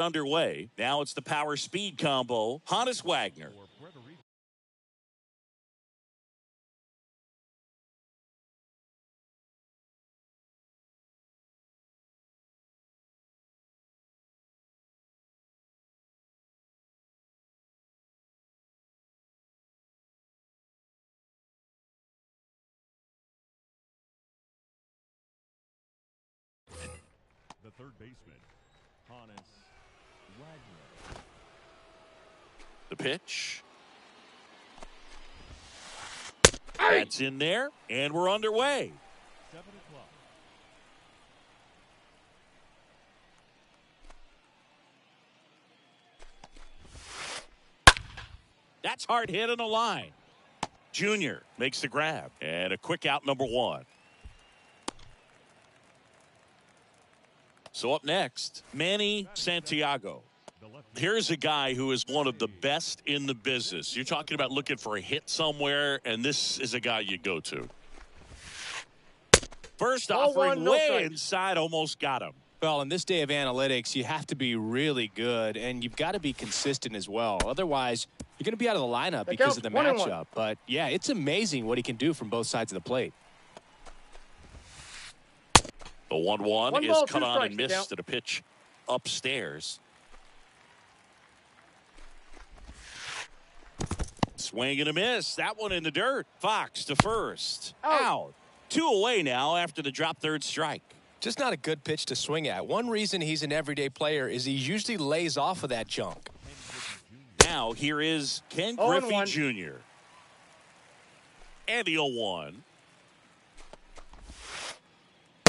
underway. Now it's the power speed combo. Hannes Wagner. The third baseman, Hannes Wagner. The pitch. That's in there, and we're underway. 7 o'clock. That's hard hit on the line. Junior makes the grab, and a quick out, number one. So up next, Manny Santiago. Here's a guy who is one of the best in the business. You're talking about looking for a hit somewhere, and this is a guy you go to. First offering way inside, almost got him. Well, in this day of analytics, you have to be really good, and you've got to be consistent as well. Otherwise, you're going to be out of the lineup because of the matchup. But, yeah, it's amazing what he can do from both sides of the plate. The 1-1 is cut on and missed at a pitch upstairs. Swing and a miss. That one in the dirt. Fox to first. Out. 2 away now after the drop third strike. Just not a good pitch to swing at. One reason he's an everyday player is he usually lays off of that junk. Now here is Ken Griffey Jr. And the 0-1.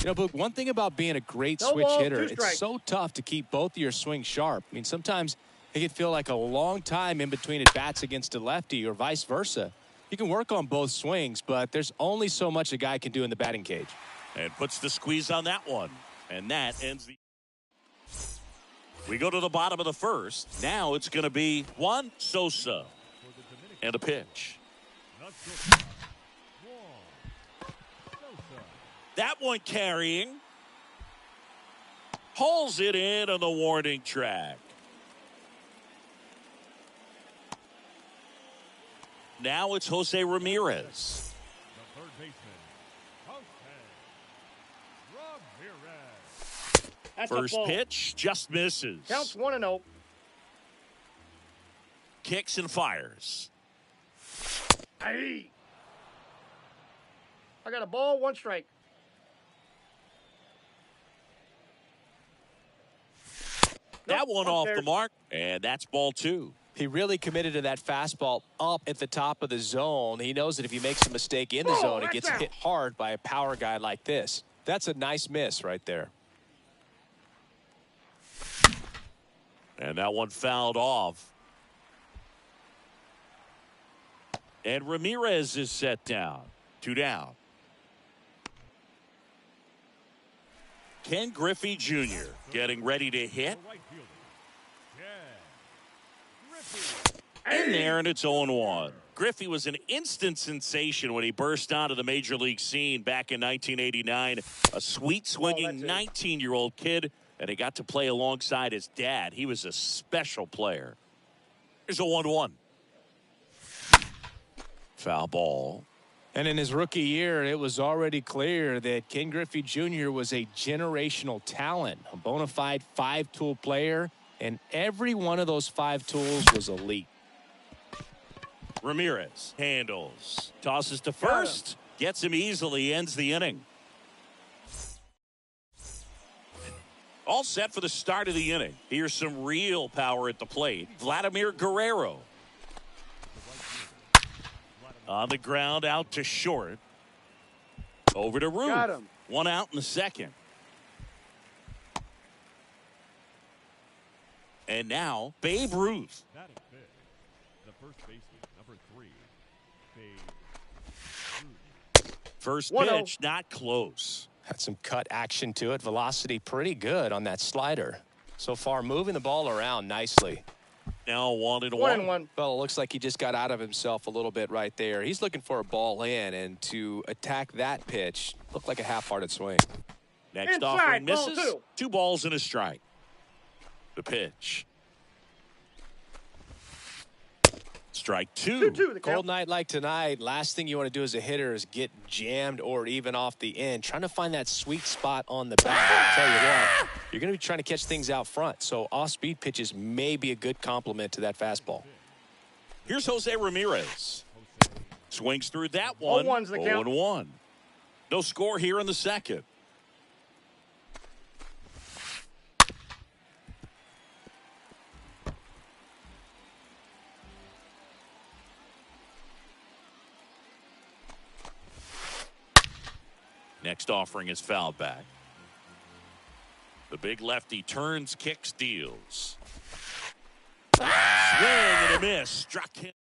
You know, but one thing about being a great switch hitter, it's so tough to keep both of your swings sharp. I mean, sometimes it can feel like a long time in between at bats against a lefty or vice versa. You can work on both swings, but there's only so much a guy can do in the batting cage. And puts the squeeze on that one. And that ends the... We go to the bottom of the first. Now it's going to be Juan Sosa. And a pitch. That one carrying. Pulls it in on the warning track. Now it's Jose Ramirez. The third baseman, Jose Ramirez. First pitch just misses. Counts 1-0. Kicks and fires. Hey. I got a ball, 1 strike. That one off the mark, and that's ball 2. He really committed to that fastball up at the top of the zone. He knows that if he makes a mistake in the zone, it gets hit hard by a power guy like this. That's a nice miss right there. And that one fouled off. And Ramirez is set down. 2 down. Ken Griffey Jr. getting ready to hit. In there, and it's 0-1. Griffey was an instant sensation when he burst onto the major league scene back in 1989. A sweet swinging 19-year-old kid, and he got to play alongside his dad. He was a special player. Here's a 1-1. Foul ball. And in his rookie year, it was already clear that Ken Griffey Jr. was a generational talent, a bona fide 5-tool player, and every one of those 5 tools was elite. Ramirez handles, tosses to first, gets him easily, ends the inning. All set for the start of the inning. Here's some real power at the plate. Vladimir Guerrero. On the ground, out to short. Over to Ruth. Got him. 1 out in the second. And now, Babe Ruth. That is big. The first baseman, number 3, Babe Ruth. First pitch, not close. Had some cut action to it. Velocity pretty good on that slider. So far, moving the ball around nicely. Now 1-1. 1-1. Well, it looks like he just got out of himself a little bit right there. He's looking for a ball in, and to attack that pitch looked like a half-hearted swing. Next offering misses. 2 balls and a strike. The pitch. Strike two. 2-2 the Cold count. night like tonight, last thing you want to do as a hitter is get jammed or even off the end. Trying to find that sweet spot on the bat. I'll tell you what, you're going to be trying to catch things out front, so off-speed pitches may be a good complement to that fastball. Here's Jose Ramirez. Swings through that one. 0-1's the count. 0-1. No score here in the second. Next offering is fouled back. The big lefty turns, kicks, deals. Swing and a miss. Struck him.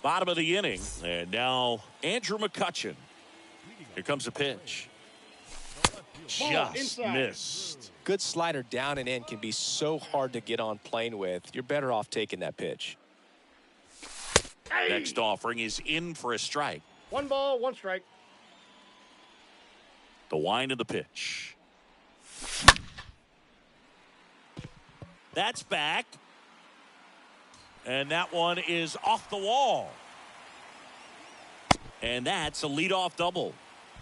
Bottom of the inning. And now Andrew McCutchen. Here comes a pitch. Just missed. Good slider down and in can be so hard to get on plane with. You're better off taking that pitch. Next offering is in for a strike. 1 ball, 1 strike. The wind of the pitch. That's back. And that one is off the wall. And that's a leadoff double.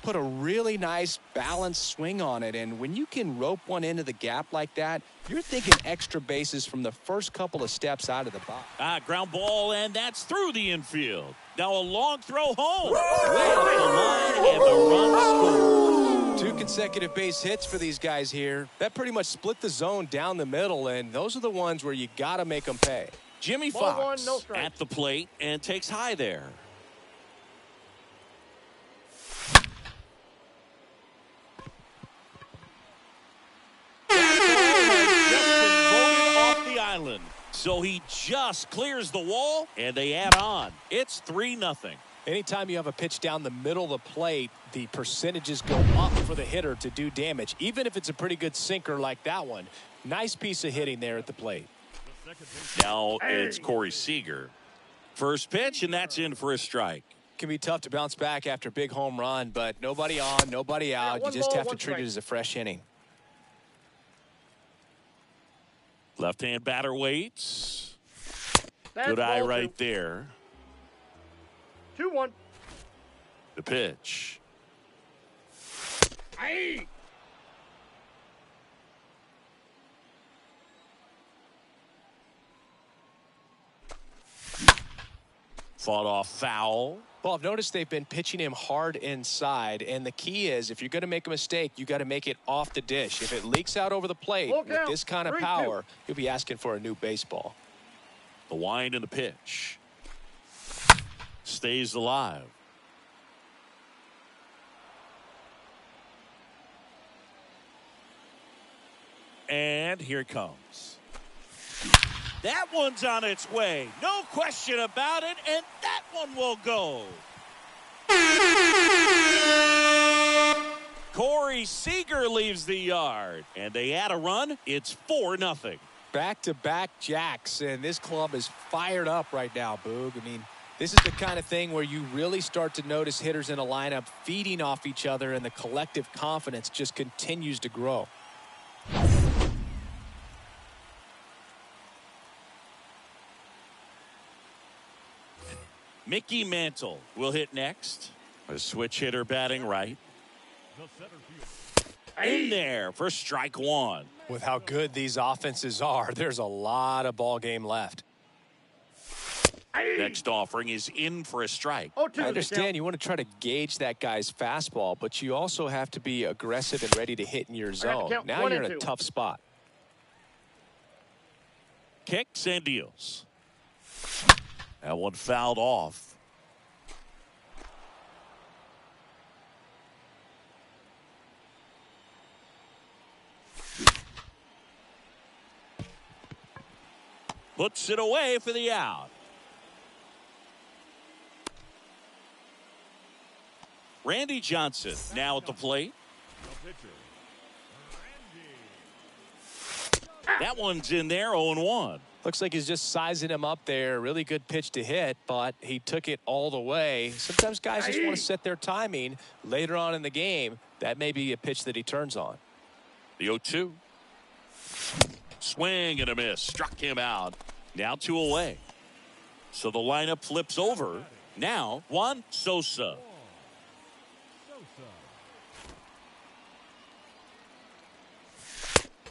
Put a really nice balanced swing on it, and when you can rope one into the gap like that, you're thinking extra bases from the first couple of steps out of the box. Ground ball, and that's through the infield. Now a long throw home. Way up the line, and the run scores. 2 consecutive base hits for these guys here. That pretty much split the zone down the middle, and those are the ones where you got to make them pay. Jimmy Ball Fox 1, no strikes. at the plate and takes high there. Island. So he just clears the wall and they add on. It's 3-0. Anytime you have a pitch down the middle of the plate, the percentages go up for the hitter to do damage, even if it's a pretty good sinker like that one. Nice piece of hitting there at the plate. Now it's Corey Seager. First pitch, and that's in for a strike. Can be tough to bounce back after a big home run, but nobody on, nobody out. You just have to treat it as a fresh inning. Left-hand batter waits. That's Good eye ball right there. 2-1. The pitch. Aye. Fought off foul. Well, I've noticed they've been pitching him hard inside, and the key is if you're going to make a mistake, you got to make it off the dish. If it leaks out over the plate with this kind of power, you'll be asking for a new baseball. The wind and the pitch. Stays alive. And here it comes. That one's on its way. No question about it. And that one will go. Corey Seager leaves the yard. And they add a run. It's 4-0. Back-to-back jacks. And this club is fired up right now, Boog. I mean, this is the kind of thing where you really start to notice hitters in a lineup feeding off each other, and the collective confidence just continues to grow. Mickey Mantle will hit next. A switch hitter batting right. In there for strike one. With how good these offenses are, there's a lot of ball game left. Next offering is in for a strike. I understand you want to try to gauge that guy's fastball, but you also have to be aggressive and ready to hit in your zone. Now you're in a tough spot. Kicks and deals. That one fouled off. Puts it away for the out. Randy Johnson now at the plate. That one's in there, 0-1. Looks like he's just sizing him up there. Really good pitch to hit, but he took it all the way. Sometimes guys just want to set their timing later on in the game. That may be a pitch that he turns on. The 0-2. Swing and a miss. Struck him out. Now 2 away. So the lineup flips over. Now Juan Sosa.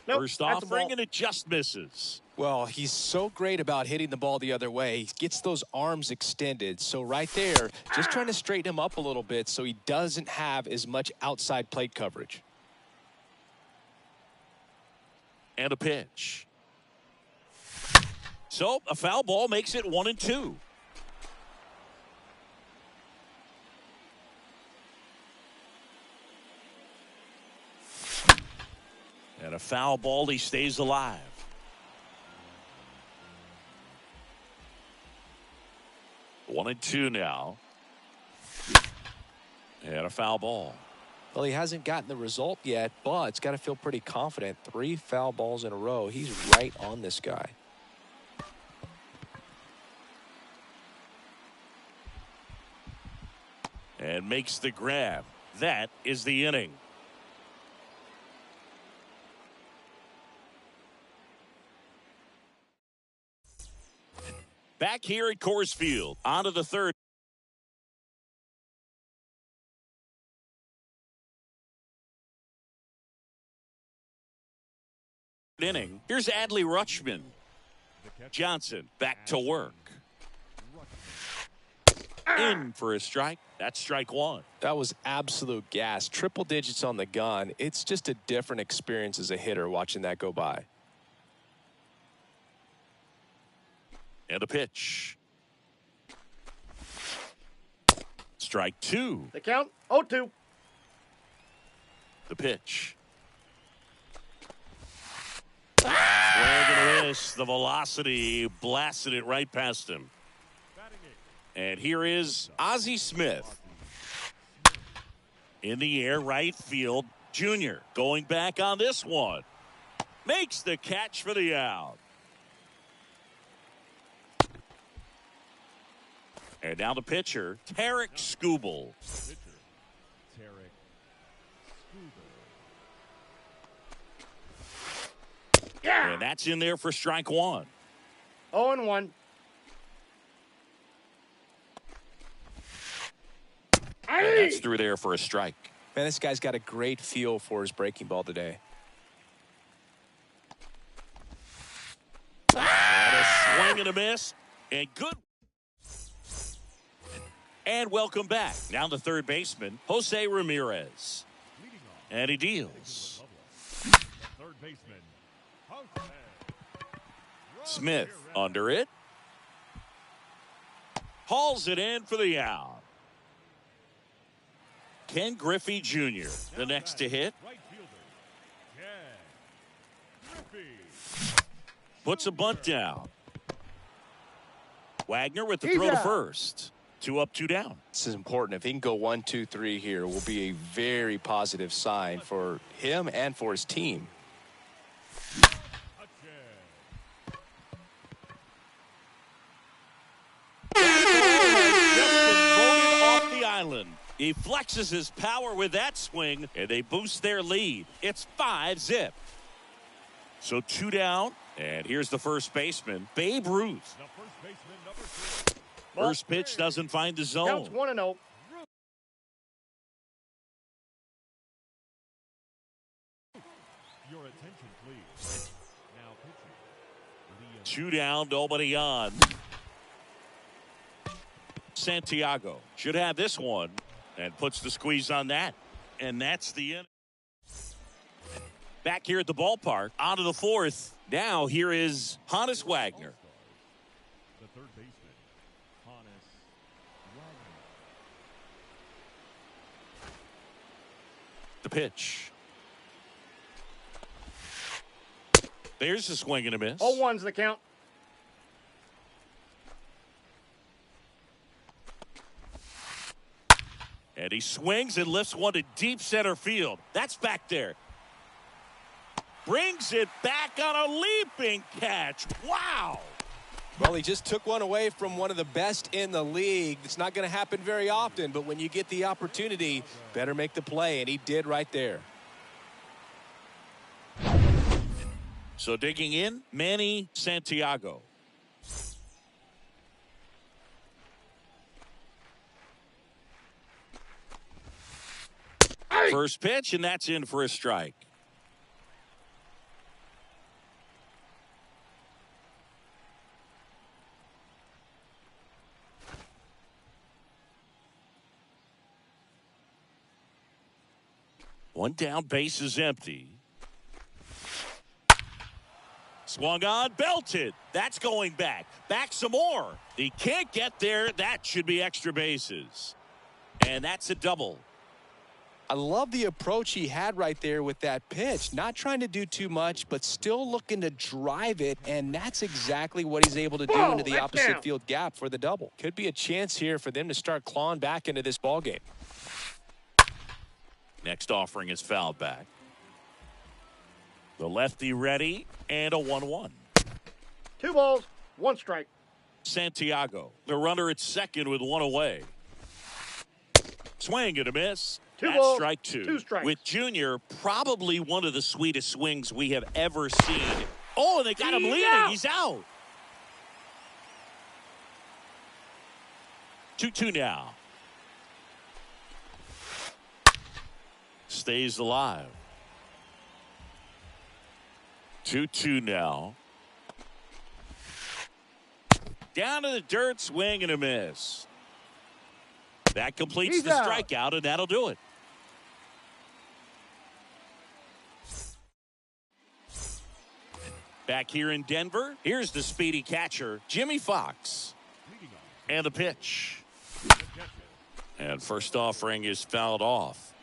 Nope, First that's a offering, ball. and it just misses. Well, he's so great about hitting the ball the other way. He gets those arms extended. So right there, just trying to straighten him up a little bit so he doesn't have as much outside plate coverage. And a pitch. So a foul ball makes it 1-2. And a foul ball, he stays alive. One and two now. And a foul ball. Well, he hasn't gotten the result yet, but it's got to feel pretty confident. 3 foul balls in a row. He's right on this guy. And makes the grab. That is the inning. Back here at Coors Field, on to the third inning. Here's Adley Rutschman. Johnson back to work. In for a strike. That's strike 1. That was absolute gas. Triple digits on the gun. It's just a different experience as a hitter watching that go by. And a pitch. Strike 2. The count, 0-2. The pitch. Swing and a miss. The velocity blasted it right past him. And here is Ozzie Smith. In the air, right field. Junior going back on this one. Makes the catch for the out. And now the pitcher, Tarek Skubal. Yeah. And that's in there for strike 1. 0-1. And that's through there for a strike. Man, this guy's got a great feel for his breaking ball today. And a swing and a miss. And good. And welcome back. Now the third baseman, Jose Ramirez. And he deals. Third baseman, Jose. Smith under it. Hauls it in for the out. Ken Griffey Jr., the next to hit. Right fielder, Ken Griffey. Puts a bunt down. Wagner with the throw to first. 2 up, 2 down. This is important. If he can go 1, 2, 3 here, will be a very positive sign for him and for his team. Just been voted off the island. He flexes his power with that swing, and they boost their lead. It's 5-0. So 2 down, and here's the first baseman, Babe Ruth. The first baseman, number 3. First pitch doesn't find the zone. Counts 1-0. Your attention, please. Now pitching. 2 down, nobody on. Santiago should have this one and puts the squeeze on that. And that's the end. Back here at the ballpark, on to the fourth. Now here is Hannes Wagner. The third baseman, Hannes Wagner. The pitch. There's a swing and a miss. 0-1's the count. And he swings and lifts one to deep center field. That's back there. Brings it back on a leaping catch. Wow. Well, he just took one away from one of the best in the league. It's not going to happen very often, but when you get the opportunity, better make the play, and he did right there. So digging in, Manny Santiago. First pitch, and that's in for a strike. One down, base is empty. Swung on, belted. That's going back. Back some more. He can't get there. That should be extra bases. And that's a double. I love the approach he had right there with that pitch. Not trying to do too much, but still looking to drive it, and that's exactly what he's able to do into the opposite field gap for the double. Could be a chance here for them to start clawing back into this ballgame. Next offering is fouled back. The lefty ready, and a 1-1. 2 balls, 1 strike. Santiago, the runner at second with 1 away. Swing and a miss. 2 That's balls, strike 2. 2 strikes. With Junior, probably one of the sweetest swings we have ever seen. Oh, and they got him leading. Out. He's out. 2-2 now. Stays alive. 2-2 now. Down to the dirt, swing and a miss. That completes He's the out. strikeout, and that'll do it. Back here in Denver, here's the speedy catcher, Jimmy Fox. And the pitch. And first offering is fouled off.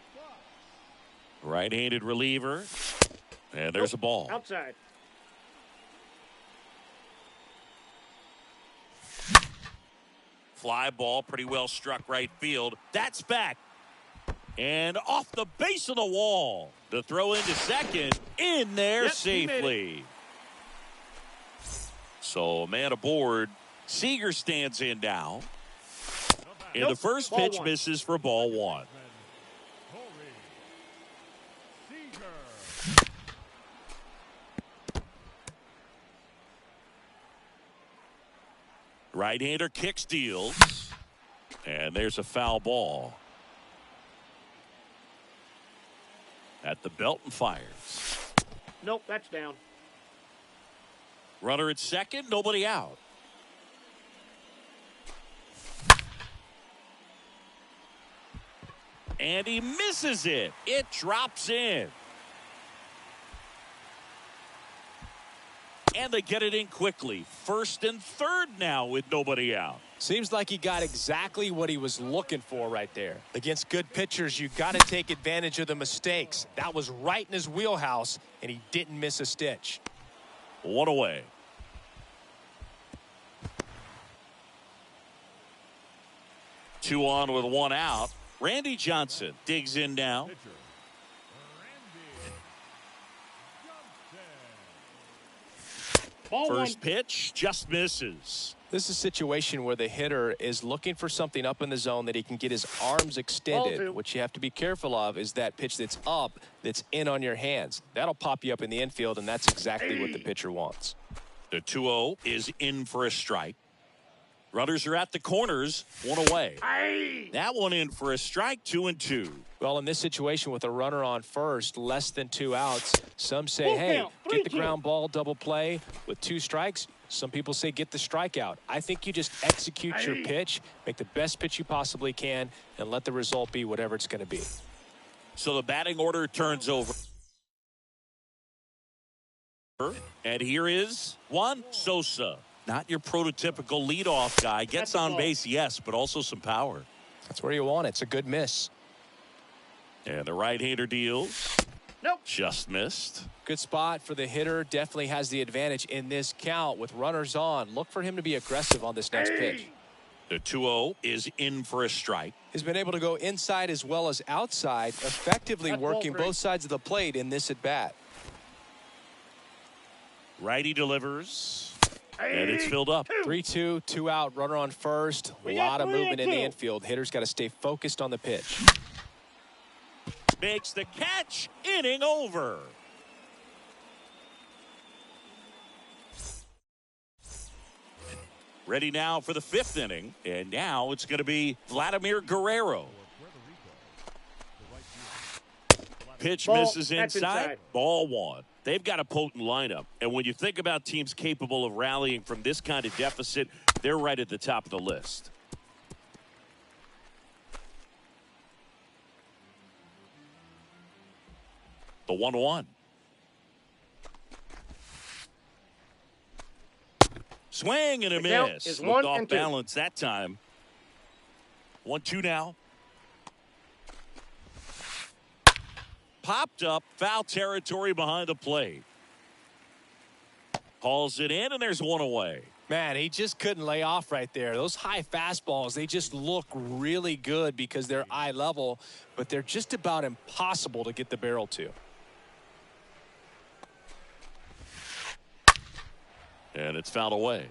Right-handed reliever. And there's a ball. Outside. Fly ball, pretty well struck right field. That's back. And off the base of the wall. The throw into second. In there safely. So a man aboard. Seager stands in now. And the first pitch Ball 1. misses for ball 1. Right-hander kick steals. And there's a foul ball. At the belt and fires. Nope, that's down. Runner at second, nobody out. And he misses it. It drops in. And they get it in quickly. First and third now with nobody out. Seems like he got exactly what he was looking for right there. Against good pitchers, you got to take advantage of the mistakes. That was right in his wheelhouse, and he didn't miss a stitch. 1 away. Two on with 1 out. Randy Johnson digs in now. Ball 1. First pitch just misses. This is a situation where the hitter is looking for something up in the zone that he can get his arms extended. Ball 2. What you have to be careful of is that pitch that's up, that's in on your hands. That'll pop you up in the infield, and that's exactly what the pitcher wants. The 2-0 is in for a strike. Runners are at the corners, 1 away. That one in for a strike, 2-2. Well, in this situation with a runner on first, less than 2 outs, some say, hey, get the ground ball, double play. With 2 strikes, some people say get the strikeout. I think you just execute your pitch, make the best pitch you possibly can, and let the result be whatever it's going to be. So the batting order turns over. And here is Juan Sosa. Not your prototypical leadoff guy. Gets on base, yes, but also some power. That's where you want it. It's a good miss. And the right-hander deals. Nope. Just missed. Good spot for the hitter. Definitely has the advantage in this count with runners on. Look for him to be aggressive on this next pitch. The 2-0 is in for a strike. He's been able to go inside as well as outside, effectively working both sides of the plate in this at-bat. Righty delivers. And it's filled up. 3-2, 2 out, runner on first. A lot of movement in the infield. Hitter's got to stay focused on the pitch. Makes the catch. Inning over. Ready now for the 5th inning. And now it's going to be Vladimir Guerrero. Pitch Ball. misses That's inside. Ball 1. They've got a potent lineup. And when you think about teams capable of rallying from this kind of deficit, they're right at the top of the list. The 1-1. Swing and a miss. Is Looked 1 off and 2. balance that time. 1-2 now. Popped up, foul territory behind the plate. Hauls it in, and there's 1 away. Man, he just couldn't lay off right there. Those high fastballs, they just look really good because they're eye level, but they're just about impossible to get the barrel to. And it's fouled away.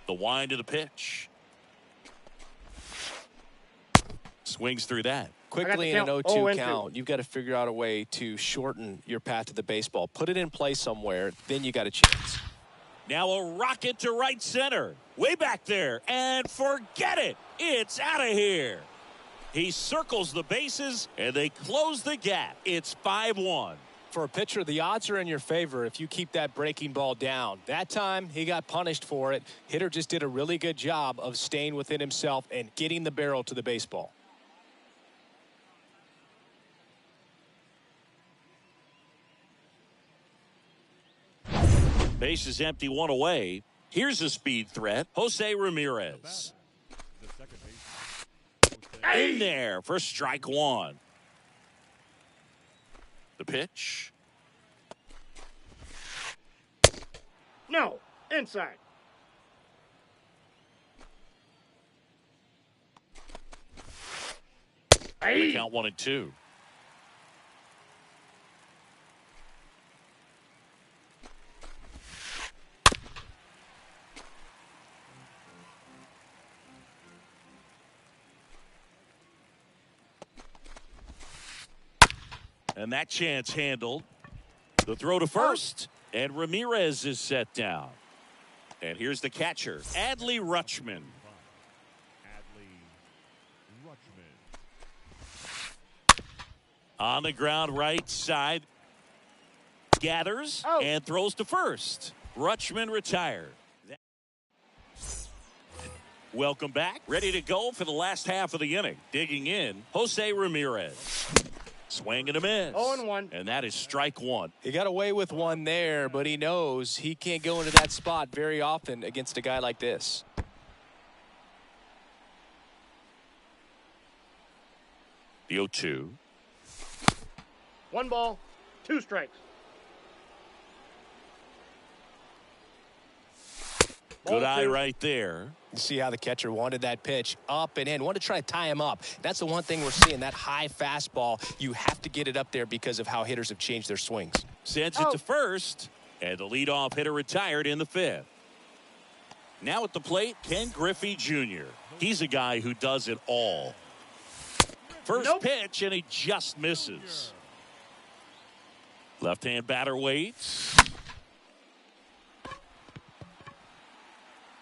The wind of the pitch. Swings through that. Quickly in an 0-2 count, you've got to figure out a way to shorten your path to the baseball. Put it in play somewhere, then you got a chance. Now a rocket to right center. Way back there. And forget it. It's out of here. He circles the bases, and they close the gap. It's 5-1. For a pitcher, the odds are in your favor if you keep that breaking ball down. That time, he got punished for it. Hitter just did a really good job of staying within himself and getting the barrel to the baseball. Base is empty, 1 away. Here's a speed threat. Jose Ramirez. In there for strike 1. The pitch. No. Inside. Count 1-2. And that chance handled. The throw to first. And Ramirez is set down. And here's the catcher, Adley Rutschman. On the ground right side. Gathers and throws to first. Rutschman retired. Welcome back. Ready to go for the last half of the inning. Digging in, Jose Ramirez. Swing and a miss. 0-1. And that is strike 1. He got away with one there, but he knows he can't go into that spot very often against a guy like this. The 0-2. 1 ball, 2 strikes. Good eye right there. You see how the catcher wanted that pitch up and in. Wanted to try to tie him up. That's the one thing we're seeing, that high fastball. You have to get it up there because of how hitters have changed their swings. Sends it to first. And the leadoff hitter retired in the 5th. Now at the plate, Ken Griffey Jr. He's a guy who does it all. First pitch, and he just misses. Left-hand batter waits.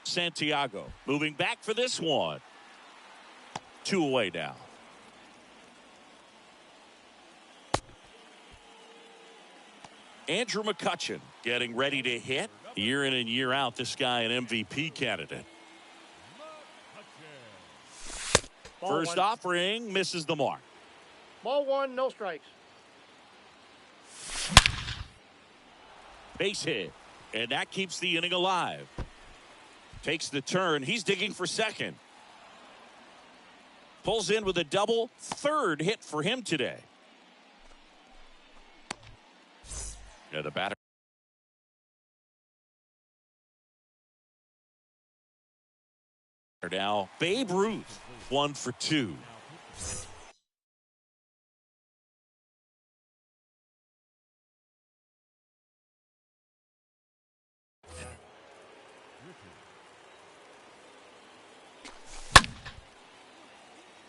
Santiago moving back for this one. 2 away now. Andrew McCutchen getting ready to hit. Year in and year out, this guy an MVP candidate. First offering misses the mark. Ball 1, no strikes. Base hit, and that keeps the inning alive. Takes the turn. He's digging for second. Pulls in with a double. 3rd hit for him today. Yeah, the batter. Now, Babe Ruth, 1 for 2.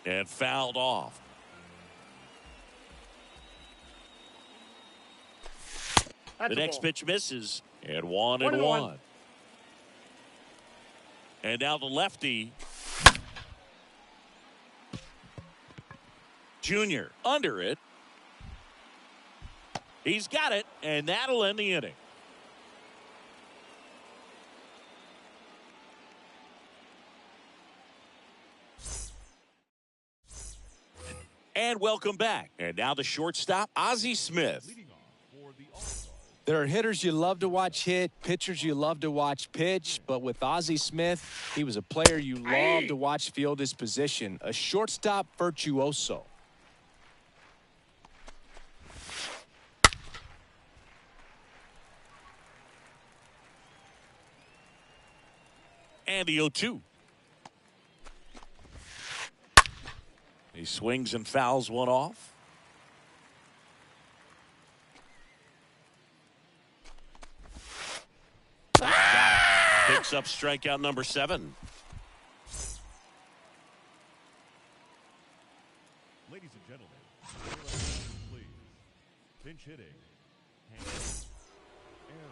And fouled off. That's the next pitch misses. And one and one. And now the lefty. Junior under it. He's got it, and that'll end the inning. And welcome back. And now the shortstop, Ozzie Smith. Leading off for the All-Stars. There are hitters you love to watch hit, pitchers you love to watch pitch, but with Ozzie Smith, he was a player you love to watch field his position, a shortstop virtuoso. And the 0-2. He swings and fouls one off. Picks up strikeout number 7. Ladies and gentlemen, your attention, please. Pinch hitting. Hank Aaron.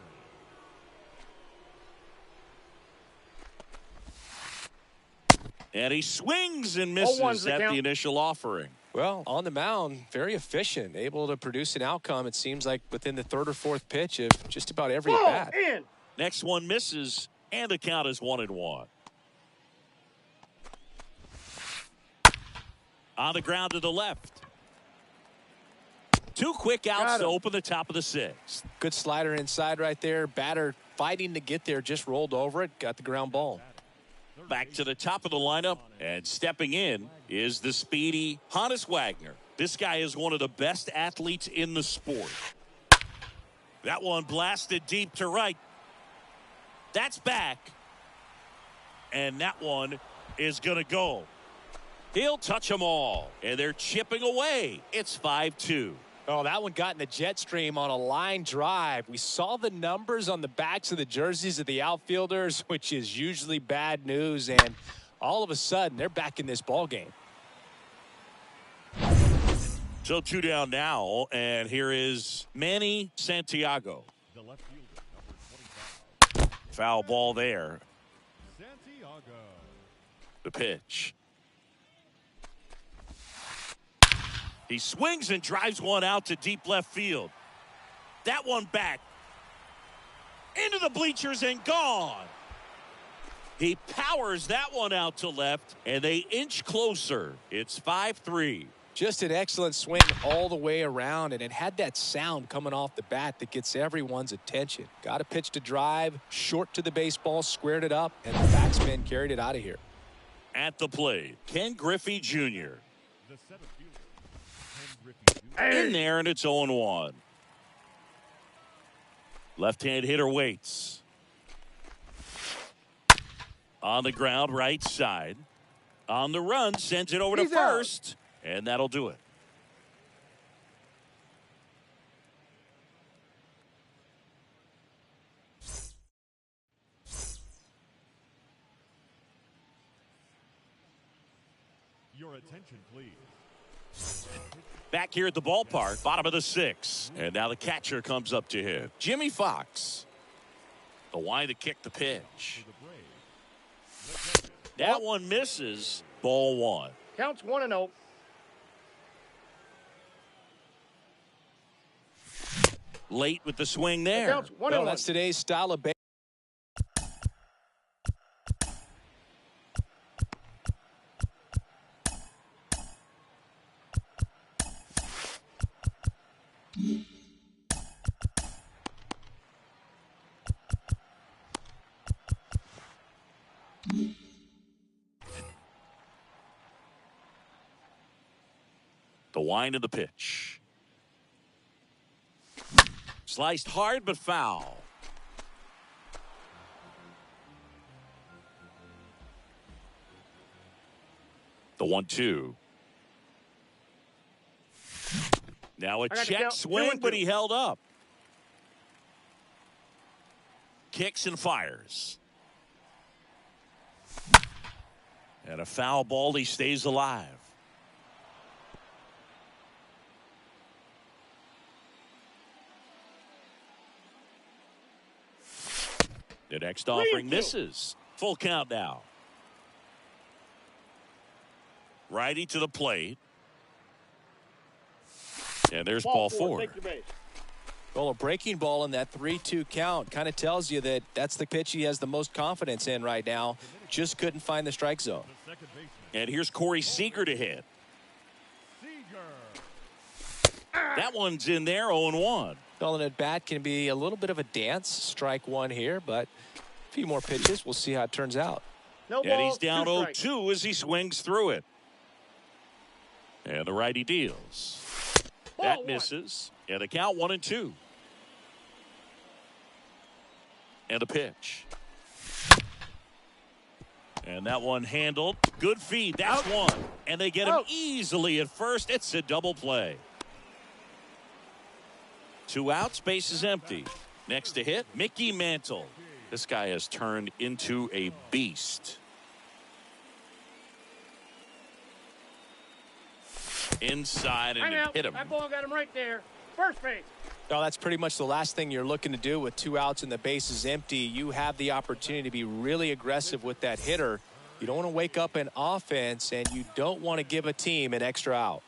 And he swings and misses at the initial offering. Well, on the mound, very efficient, able to produce an outcome, it seems like, within the third or fourth pitch of just about every at-bat. Next one misses, and the count is 1-1. On the ground to the left. 2 quick outs to open the top of the 6th. Good slider inside right there. Batter fighting to get there, just rolled over it, got the ground ball. Back to the top of the lineup, and stepping in is the speedy Hannes Wagner. This guy is one of the best athletes in the sport. That one blasted deep to right. That's back. And that one is going to go. He'll touch them all, and they're chipping away. It's 5-2. Oh, that one got in the jet stream on a line drive. We saw the numbers on the backs of the jerseys of the outfielders, which is usually bad news, and all of a sudden, they're back in this ball game. So 2 down now, and here is Manny Santiago. The left fielder, number 25. Foul ball there. Santiago. The pitch. He swings and drives one out to deep left field. That one back. Into the bleachers and gone. He powers that one out to left, and they inch closer. It's 5-3. Just an excellent swing all the way around, and it had that sound coming off the bat that gets everyone's attention. Got a pitch to drive, short to the baseball, squared it up, and the batsman carried it out of here. At the plate, Ken Griffey Jr. The center fielder, Ken Griffey Jr. In there, and it's 0-1. Left-hand hitter waits. On the ground, right side. On the run, sends it over to first, and that'll do it. Your attention, please. Back here at the ballpark, bottom of the 6th. And now the catcher comes up to him. Jimmy Fox. The wind to kick the pitch. That one misses. Ball 1. Counts 1-0. Late with the swing there. Counts 1-1. Well, that's today's style of baseball. The wind of the pitch. Sliced hard but foul. The 1-2. Now a check swing, but he held up. Kicks and fires. And a foul ball, he stays alive. The next offering misses. Full count now. Righty to the plate. And there's ball four. Take your base. Well, a breaking ball in that 3-2 count kind of tells you that that's the pitch he has the most confidence in right now. Just couldn't find the strike zone. And here's Corey Seager to hit. That one's in there, 0-1. Well, an at-bat can be a little bit of a dance. Strike one here, but a few more pitches. We'll see how it turns out. No And ball, he's down 2 0-2 as he swings through it. And the righty deals. That one. misses. And the count 1-2. And the pitch. And that one handled. Good feed. That's one. And they get him easily at first. It's a double play. 2 outs. Base is empty. Next to hit, Mickey Mantle. This guy has turned into a beast. Inside and hit him. That ball got him right there. First base. Well, that's pretty much the last thing you're looking to do with 2 outs and the base is empty. You have the opportunity to be really aggressive with that hitter. You don't want to wake up an offense, and you don't want to give a team an extra out.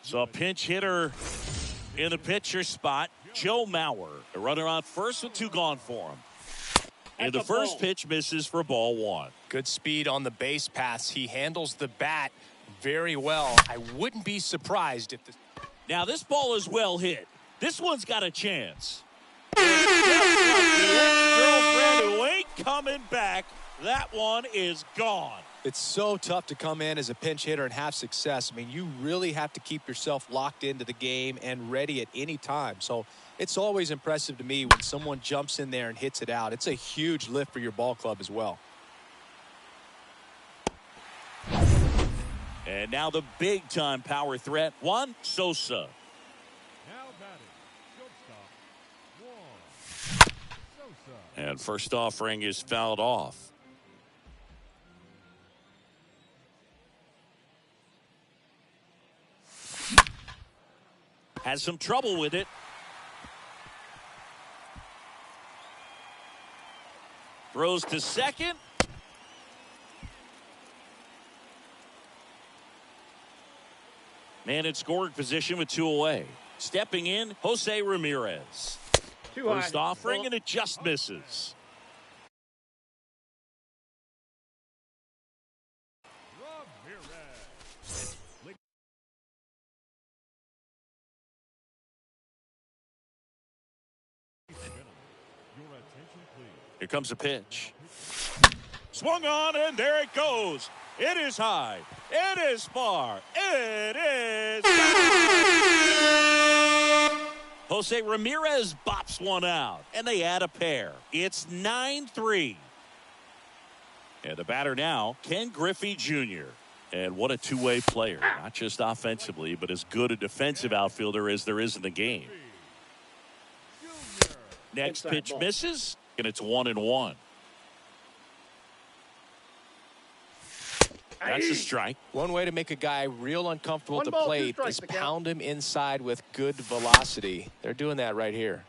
So a pinch hitter in the pitcher spot, Joe Mauer. A runner on first with 2 gone for him. And the first pitch misses for ball 1. Good speed on the base pass. He handles the bat very well. I wouldn't be surprised if this. Now this ball is well hit. This one's got a chance. Just like the ex-girlfriend who ain't coming back. That one is gone. It's so tough to come in as a pinch hitter and have success. I mean, you really have to keep yourself locked into the game and ready at any time. So it's always impressive to me when someone jumps in there and hits it out. It's a huge lift for your ball club as well. And now the big-time power threat, Juan Sosa. Now batting, shortstop, Juan Sosa. And first offering is fouled off. Has some trouble with it. Throws to second. Man in scoring position with 2 away. Stepping in, Jose Ramirez. First offering, and it just misses. Here comes a pitch. Swung on, and there it goes. It is high. It is far. It is. Jose Ramirez bops one out, and they add a pair. It's 9-3. And the batter now, Ken Griffey Jr. And what a two-way player. Not just offensively, but as good a defensive outfielder as there is in the game. Next pitch misses, and it's 1-1. That's a strike. One way to make a guy real uncomfortable at the plate is pound him inside with good velocity. They're doing that right here.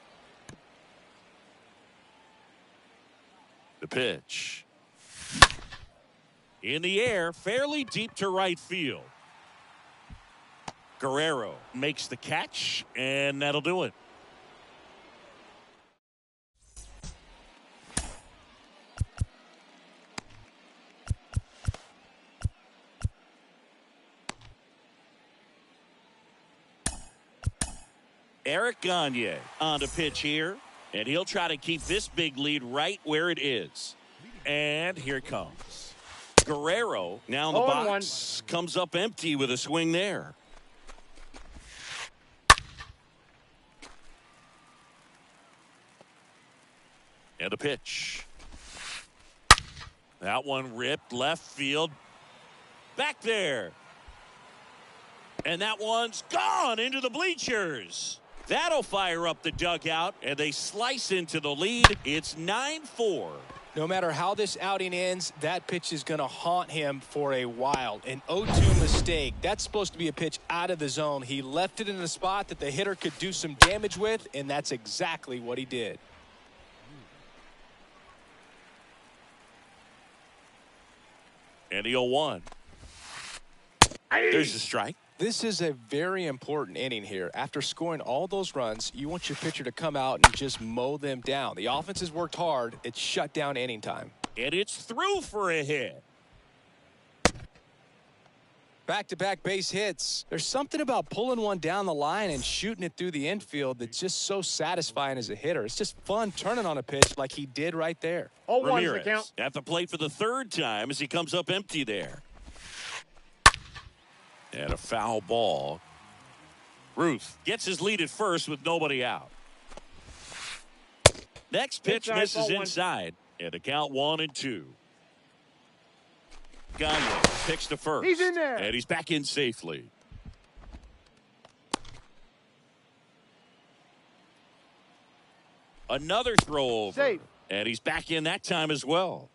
The pitch. In the air, fairly deep to right field. Guerrero makes the catch, and that'll do it. Eric Gagne on the pitch here, and he'll try to keep this big lead right where it is. And here it comes. Guerrero now in the box, comes up empty with a swing there. And the pitch. That one ripped left field. Back there. And that one's gone into the bleachers. That'll fire up the dugout, and they slice into the lead. It's 9-4. No matter how this outing ends, that pitch is going to haunt him for a while. An 0-2 mistake. That's supposed to be a pitch out of the zone. He left it in a spot that the hitter could do some damage with, and that's exactly what he did. And the 0-1. There's a strike. This is a very important inning here. After scoring all those runs, you want your pitcher to come out and just mow them down. The offense has worked hard. It's shut down inning time. And it's through for a hit. Back-to-back base hits. There's something about pulling one down the line and shooting it through the infield that's just so satisfying as a hitter. It's just fun turning on a pitch like he did right there. Ramirez at the plate for the third time as he comes up empty there. And a foul ball. Ruth gets his lead at first with nobody out. Next pitch misses inside. And the count 1-2. Caballo picks to first. He's in there. And he's back in safely. Another throw over. Safe. And he's back in that time as well.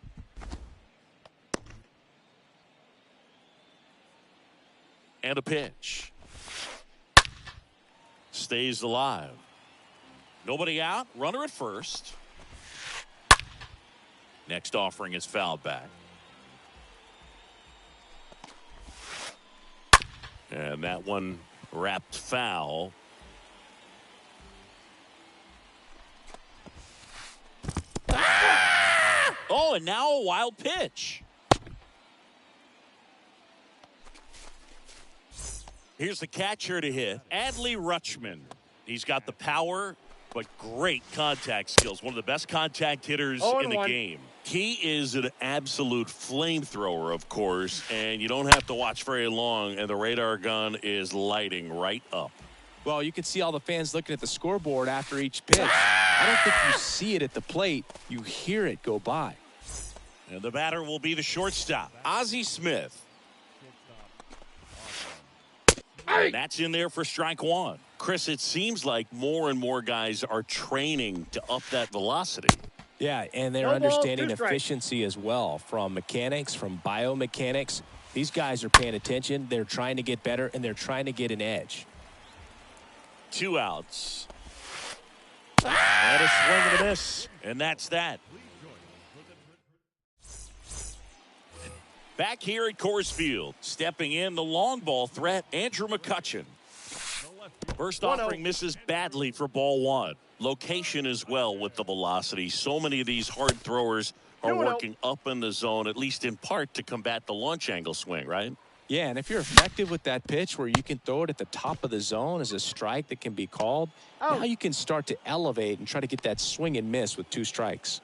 And a pitch. Stays alive. Nobody out. Runner at first. Next offering is fouled back. And that one wrapped foul. Ah! Oh, and now a wild pitch. Here's the catcher to hit, Adley Rutschman. He's got the power, but great contact skills. One of the best contact hitters in the game. He is an absolute flamethrower, of course, and you don't have to watch very long, and the radar gun is lighting right up. Well, you can see all the fans looking at the scoreboard after each pitch. I don't think you see it at the plate. You hear it go by. And the batter will be the shortstop, Ozzie Smith. And that's in there for strike one. Chris, it seems like more and more guys are training to up that velocity. Yeah, and they're understanding efficiency as well, from mechanics, from biomechanics. These guys are paying attention. They're trying to get better, and they're trying to get an edge. 2 outs. And a swing and a miss. And that's that. Back here at Coors Field, stepping in the long ball threat, Andrew McCutchen. First offering misses badly for ball one. Location as well with the velocity. So many of these hard throwers are working up in the zone, at least in part to combat the launch angle swing, right? Yeah, and if you're effective with that pitch where you can throw it at the top of the zone as a strike that can be called, now you can start to elevate and try to get that swing and miss with 2 strikes.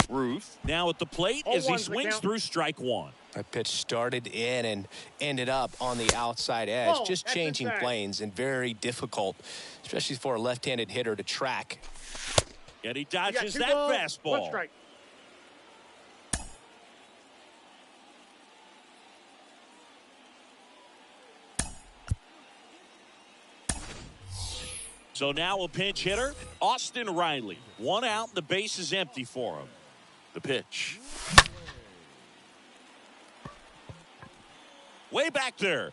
Ruth now at the plate as he swings through strike one. That pitch started in and ended up on the outside edge, just changing planes, and very difficult, especially for a left-handed hitter to track. And he dodges that fastball. 1 strike. So now a pinch hitter, Austin Riley. 1 out, the base is empty for him. The pitch. Way back there.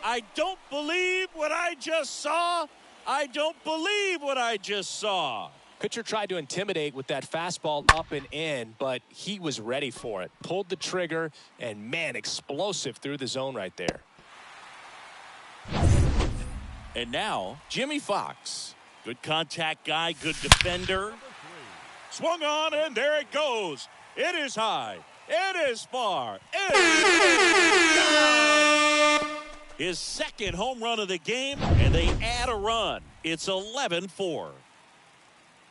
I don't believe what I just saw. I don't believe what I just saw. Pitcher tried to intimidate with that fastball up and in, but he was ready for it. Pulled the trigger, and man, explosive through the zone right there. And now, Jimmy Fox. Good contact guy, good defender. Swung on, and there it goes. It is high. It is far. It is his second home run of the game, and they add a run. It's 11-4.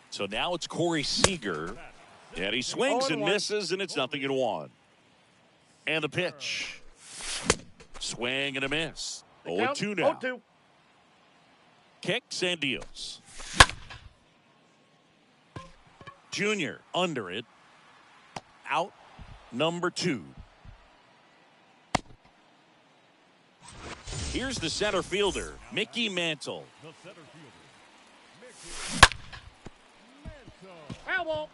So now it's Corey Seager. And he swings and misses, and it's 0-1. And the pitch. Swing and a miss. 0-2 now. 0-2. Kicks and deals. Junior under it. Out. number 2. Here's the center fielder, Mickey Mantle. The center fielder, Mickey Mantle. Foul ball.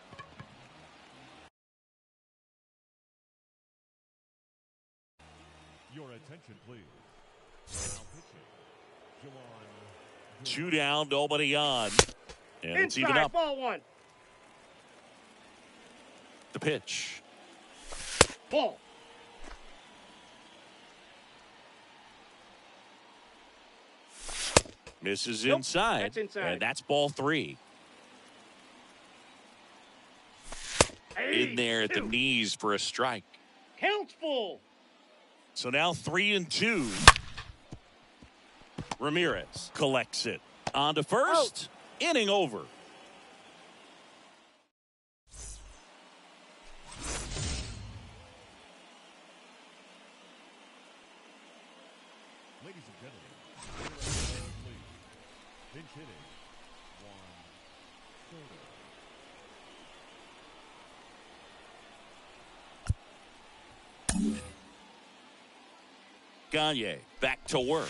Your attention, please. Now pitching, Juwan. 2 down, nobody on. And it's even Inside, up. ball 1. The pitch. Ball. Misses Nope, inside. that's inside. And that's ball 3. In there at the knees for a strike. Counts full. So now 3-2. Ramirez collects it. On to first. Inning over. Ladies and gentlemen, your attention, please. Pinch hitting, Juan Soto. Gagne back to work.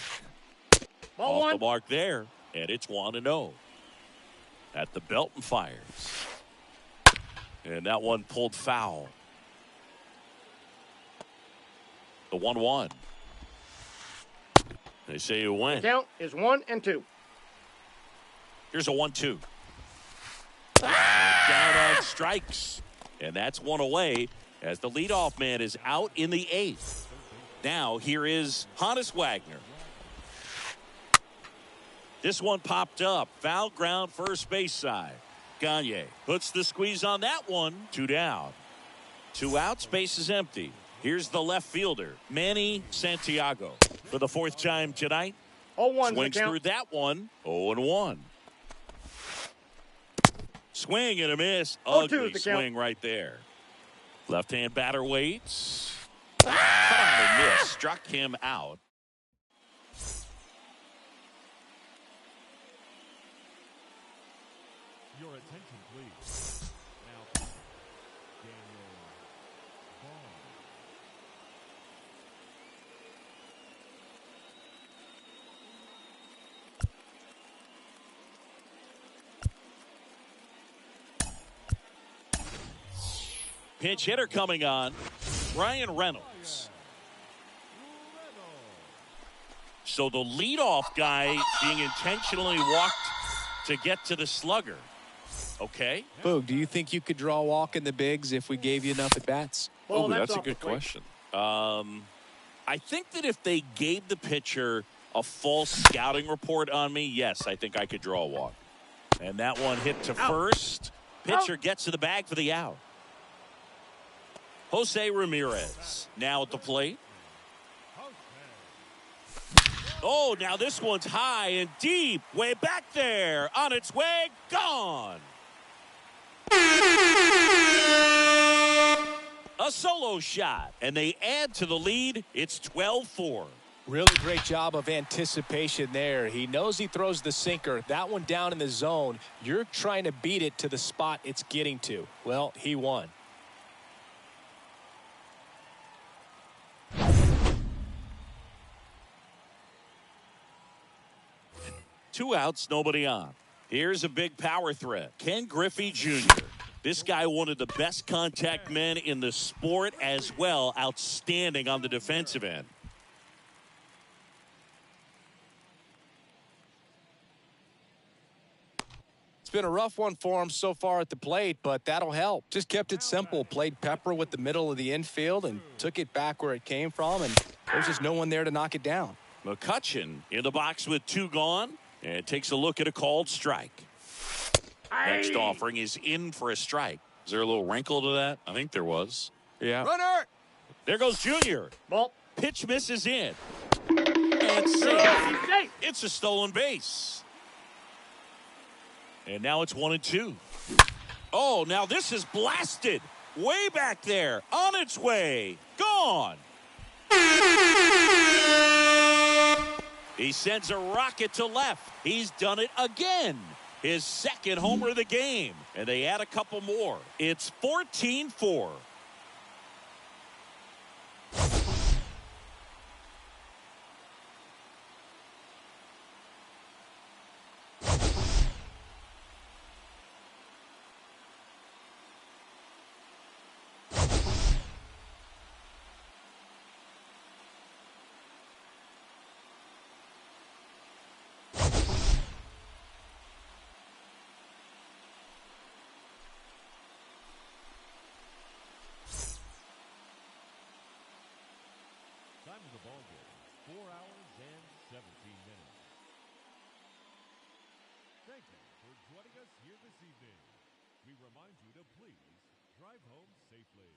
Ball Off 1. the mark there. And it's 1-0. At the belt and fires. And that one pulled foul. The 1-1. They say you win. Count is 1 and 2. Here's a 1-2. Down on strikes. And that's one away as the leadoff man is out in the 8th. Now here is Honus Wagner. This one popped up. Foul ground first base side. Gagne puts the squeeze on that one. 2 down. 2 outs. Base is empty. Here's the left fielder, Manny Santiago. For the 4th time tonight. 0-1 Swings through that one. 0-1. Swing and a miss. 0-2 Ugly the count. swing right there. Left-hand batter waits. Cut on a miss. Struck him out. Your attention, please. Now, Daniel Vaughn. Pinch hitter coming on. Ryan Reynolds. So the leadoff guy being intentionally walked to get to the slugger. Okay. Boog, do you think you could draw a walk in the bigs if we gave you enough at bats? Well, That's a off the good plate. question. I think that if they gave the pitcher a false scouting report on me, yes, I think I could draw a walk. And that one hit to first. Pitcher gets to the bag for the out. Jose Ramirez now at the plate. Oh, now this one's high and deep. Way back there. On its way. Gone. A solo shot. And they add to the lead. It's 12-4. Really great job of anticipation there. He knows he throws the sinker. That one down in the zone. You're trying to beat it to the spot it's getting to. Well, he won. Two outs, nobody on. Here's a big power threat. Ken Griffey Jr. This guy, one of the best contact men in the sport as well. Outstanding on the defensive end. It's been a rough one for him so far at the plate, but that'll help. Just kept it simple. Played pepper with the middle of the infield and took it back where it came from, and there's just no one there to knock it down. McCutchen in the box with 2 gone and takes a look at a called strike. Next offering is in for a strike. Is there a little wrinkle to that? I think there was. Yeah. Runner. There goes Junior. Ball. Pitch misses in. And safe. Safe. It's a stolen base. And now it's 1-2. Oh, now this is blasted. Way back there. On its way. Gone. He sends a rocket to left. He's done it again. His second homer of the game. And they add a couple more. It's 14-4. Time of the ball game, 4 hours and 17 minutes. Thank you for joining us here this evening. We remind you to please drive home safely.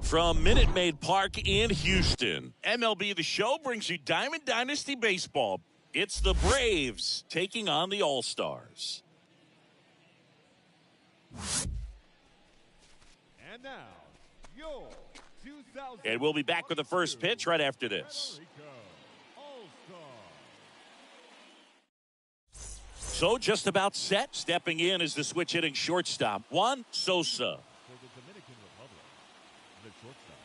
From Minute Maid Park in Houston, MLB The Show brings you Diamond Dynasty Baseball. It's the Braves taking on the All-Stars. And now, your 2000. And we'll be back with the first pitch right after this. So just about set. Stepping in is the switch hitting shortstop, Juan Sosa. For the Dominican Republic, the shortstop.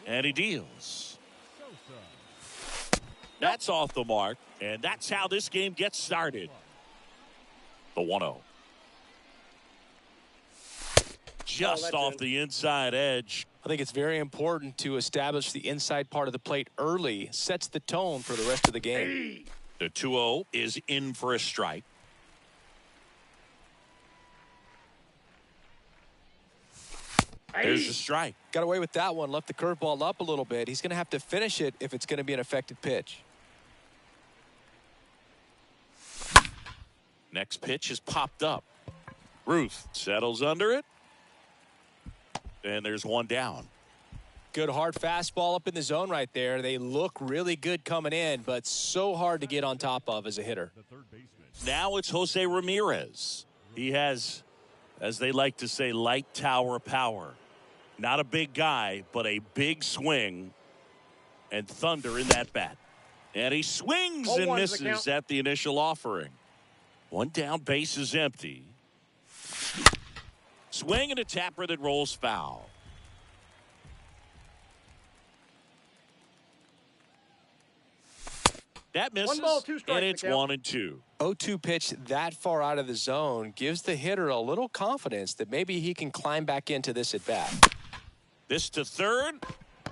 And he deals. Sosa. That's off the mark. And that's how this game gets started. The 1-0. Just off the inside edge. I think it's very important to establish the inside part of the plate early. Sets the tone for the rest of the game. The 2-0 is in for a strike. There's a strike. Got away with that one. Left the curveball up a little bit. He's going to have to finish it if it's going to be an effective pitch. Next pitch is popped up. Ruth settles under it. And there's one down. Good hard fastball up in the zone right there. They look really good coming in, but so hard to get on top of as a hitter. The third baseman. Now it's Jose Ramirez. He has, as they like to say, light tower power. Not a big guy, but a big swing and thunder in that bat. And he swings and misses at the initial offering. One down, base is empty. Swing and a tapper that rolls foul. That misses, 1 ball, 2 strikes, and it's 1-2. 0-2 pitch that far out of the zone gives the hitter a little confidence that maybe he can climb back into this at bat. This to third.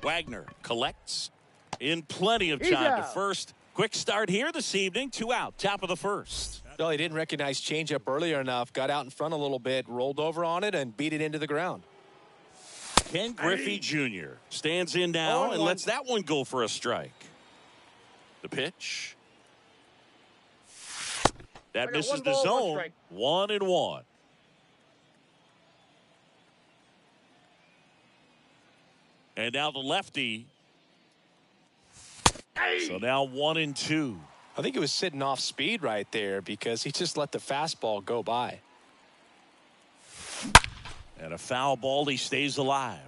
Wagner collects in plenty of time to first. Quick start here this evening. 2 out, top of the first. Well, he didn't recognize changeup earlier enough. Got out in front a little bit, rolled over on it, and beat it into the ground. Ken Griffey Jr. stands in now and lets that one go for a strike. The pitch. That misses the zone. 1-1. And now the lefty. So now 1-2. I think it was sitting off speed right there because he just let the fastball go by. And a foul ball, he stays alive.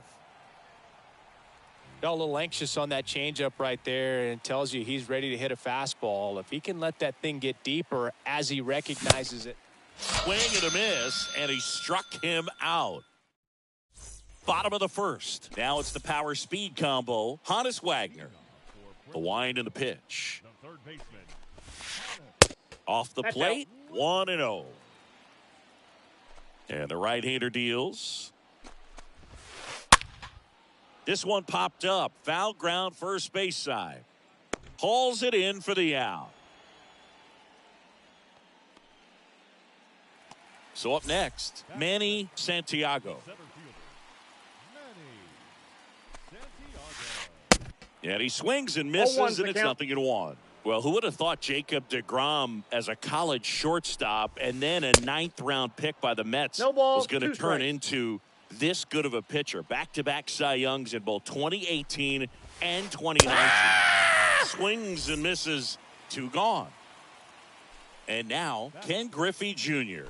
Got a little anxious on that changeup right there and tells you he's ready to hit a fastball. If he can let that thing get deeper as he recognizes it. Swing and a miss, and he struck him out. Bottom of the first. Now it's the power speed combo. Hannes Wagner. The wind and the pitch. The third baseman. Off the plate, 1-0. And the right-hander deals. This one popped up. Foul ground, first base side. Hauls it in for the out. So up next, Manny Santiago. And he swings and misses, and it's 0-1. Well, who would have thought Jacob deGrom as a college shortstop and then a 9th-round pick by the Mets was going to turn into this good of a pitcher? Back-to-back Cy Youngs in both 2018 and 2019. Swings and misses, 2 gone. And now Ken Griffey Jr.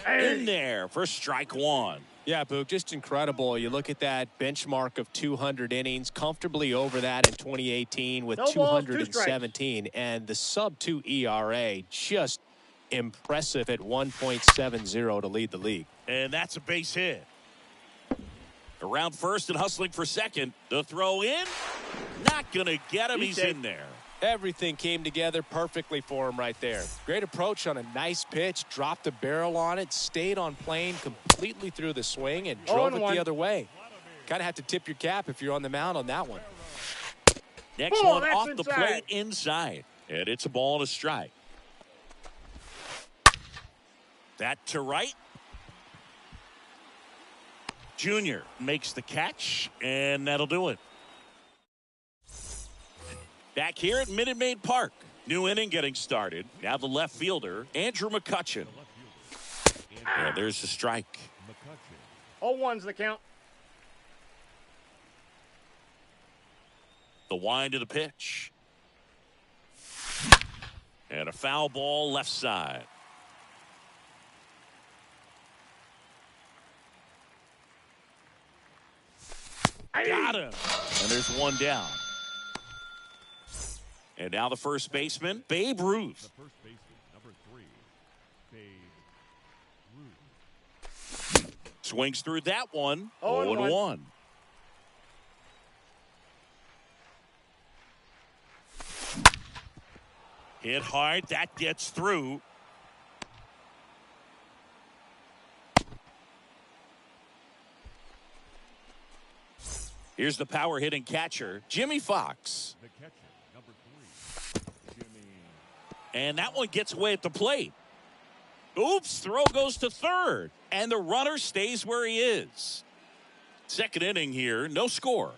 in there for strike 1. Yeah, Boog, just incredible. You look at that benchmark of 200 innings, comfortably over that in 2018 with 217, and the sub-2 ERA, just impressive at 1.70 to lead the league. And that's a base hit. Around first and hustling for second. The throw in, not going to get him. He's in there. Everything came together perfectly for him right there. Great approach on a nice pitch, dropped the barrel on it, stayed on plane completely through the swing, and drove it the other way. Kind of have to tip your cap if you're on the mound on that one. Next one off the plate inside, and it's a ball and a strike. That to right. Junior makes the catch, and that'll do it. Back here at Minute Maid Park. New inning getting started. Now the left fielder, Andrew McCutchen. And there's the strike. McCutcheon. 0-1's the count. The wind of the pitch. And a foul ball left side. Got him. And there's one down. And now the first baseman, Babe Ruth. The first baseman, number 3, Babe Ruth. Swings through that one. 0-1. 0-1. Hit hard. That gets through. Here's the power hitting catcher, Jimmy Fox. The catcher, number 3, Jimmy. And that one gets away at the plate. Oops, throw goes to third. And the runner stays where he is. Second inning here, no score.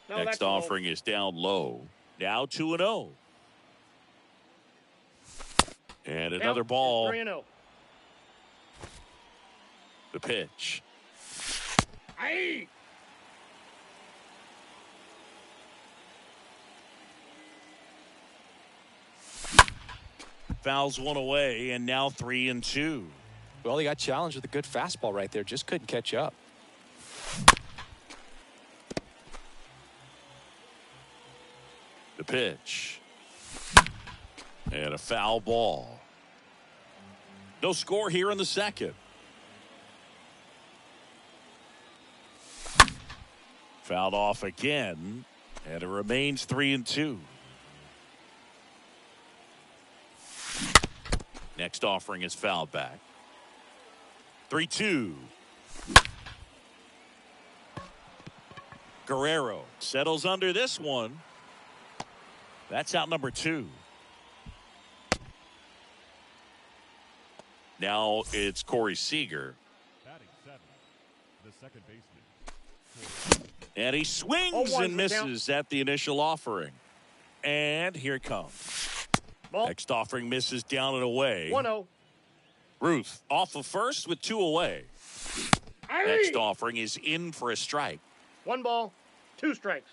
No, Next that's low. offering is down low. Now 2-0. And another Count is ball. 3-0. The pitch. Aye. Fouls one away, and now 3-2. Well, he got challenged with a good fastball right there. Just couldn't catch up. The pitch. And a foul ball. No score here in the second. Fouled off again, and it remains 3-2. Next offering is fouled back. 3-2. Guerrero settles under this one. That's out number 2. Now it's Corey Seager. Batting 7, the second baseman. And he swings 0-1's and the misses at the initial offering. And here it comes. Ball. Next offering misses down and away. 1-0. Ruth off of first with 2 away. Aye. Next offering is in for a strike. 1 ball, 2 strikes.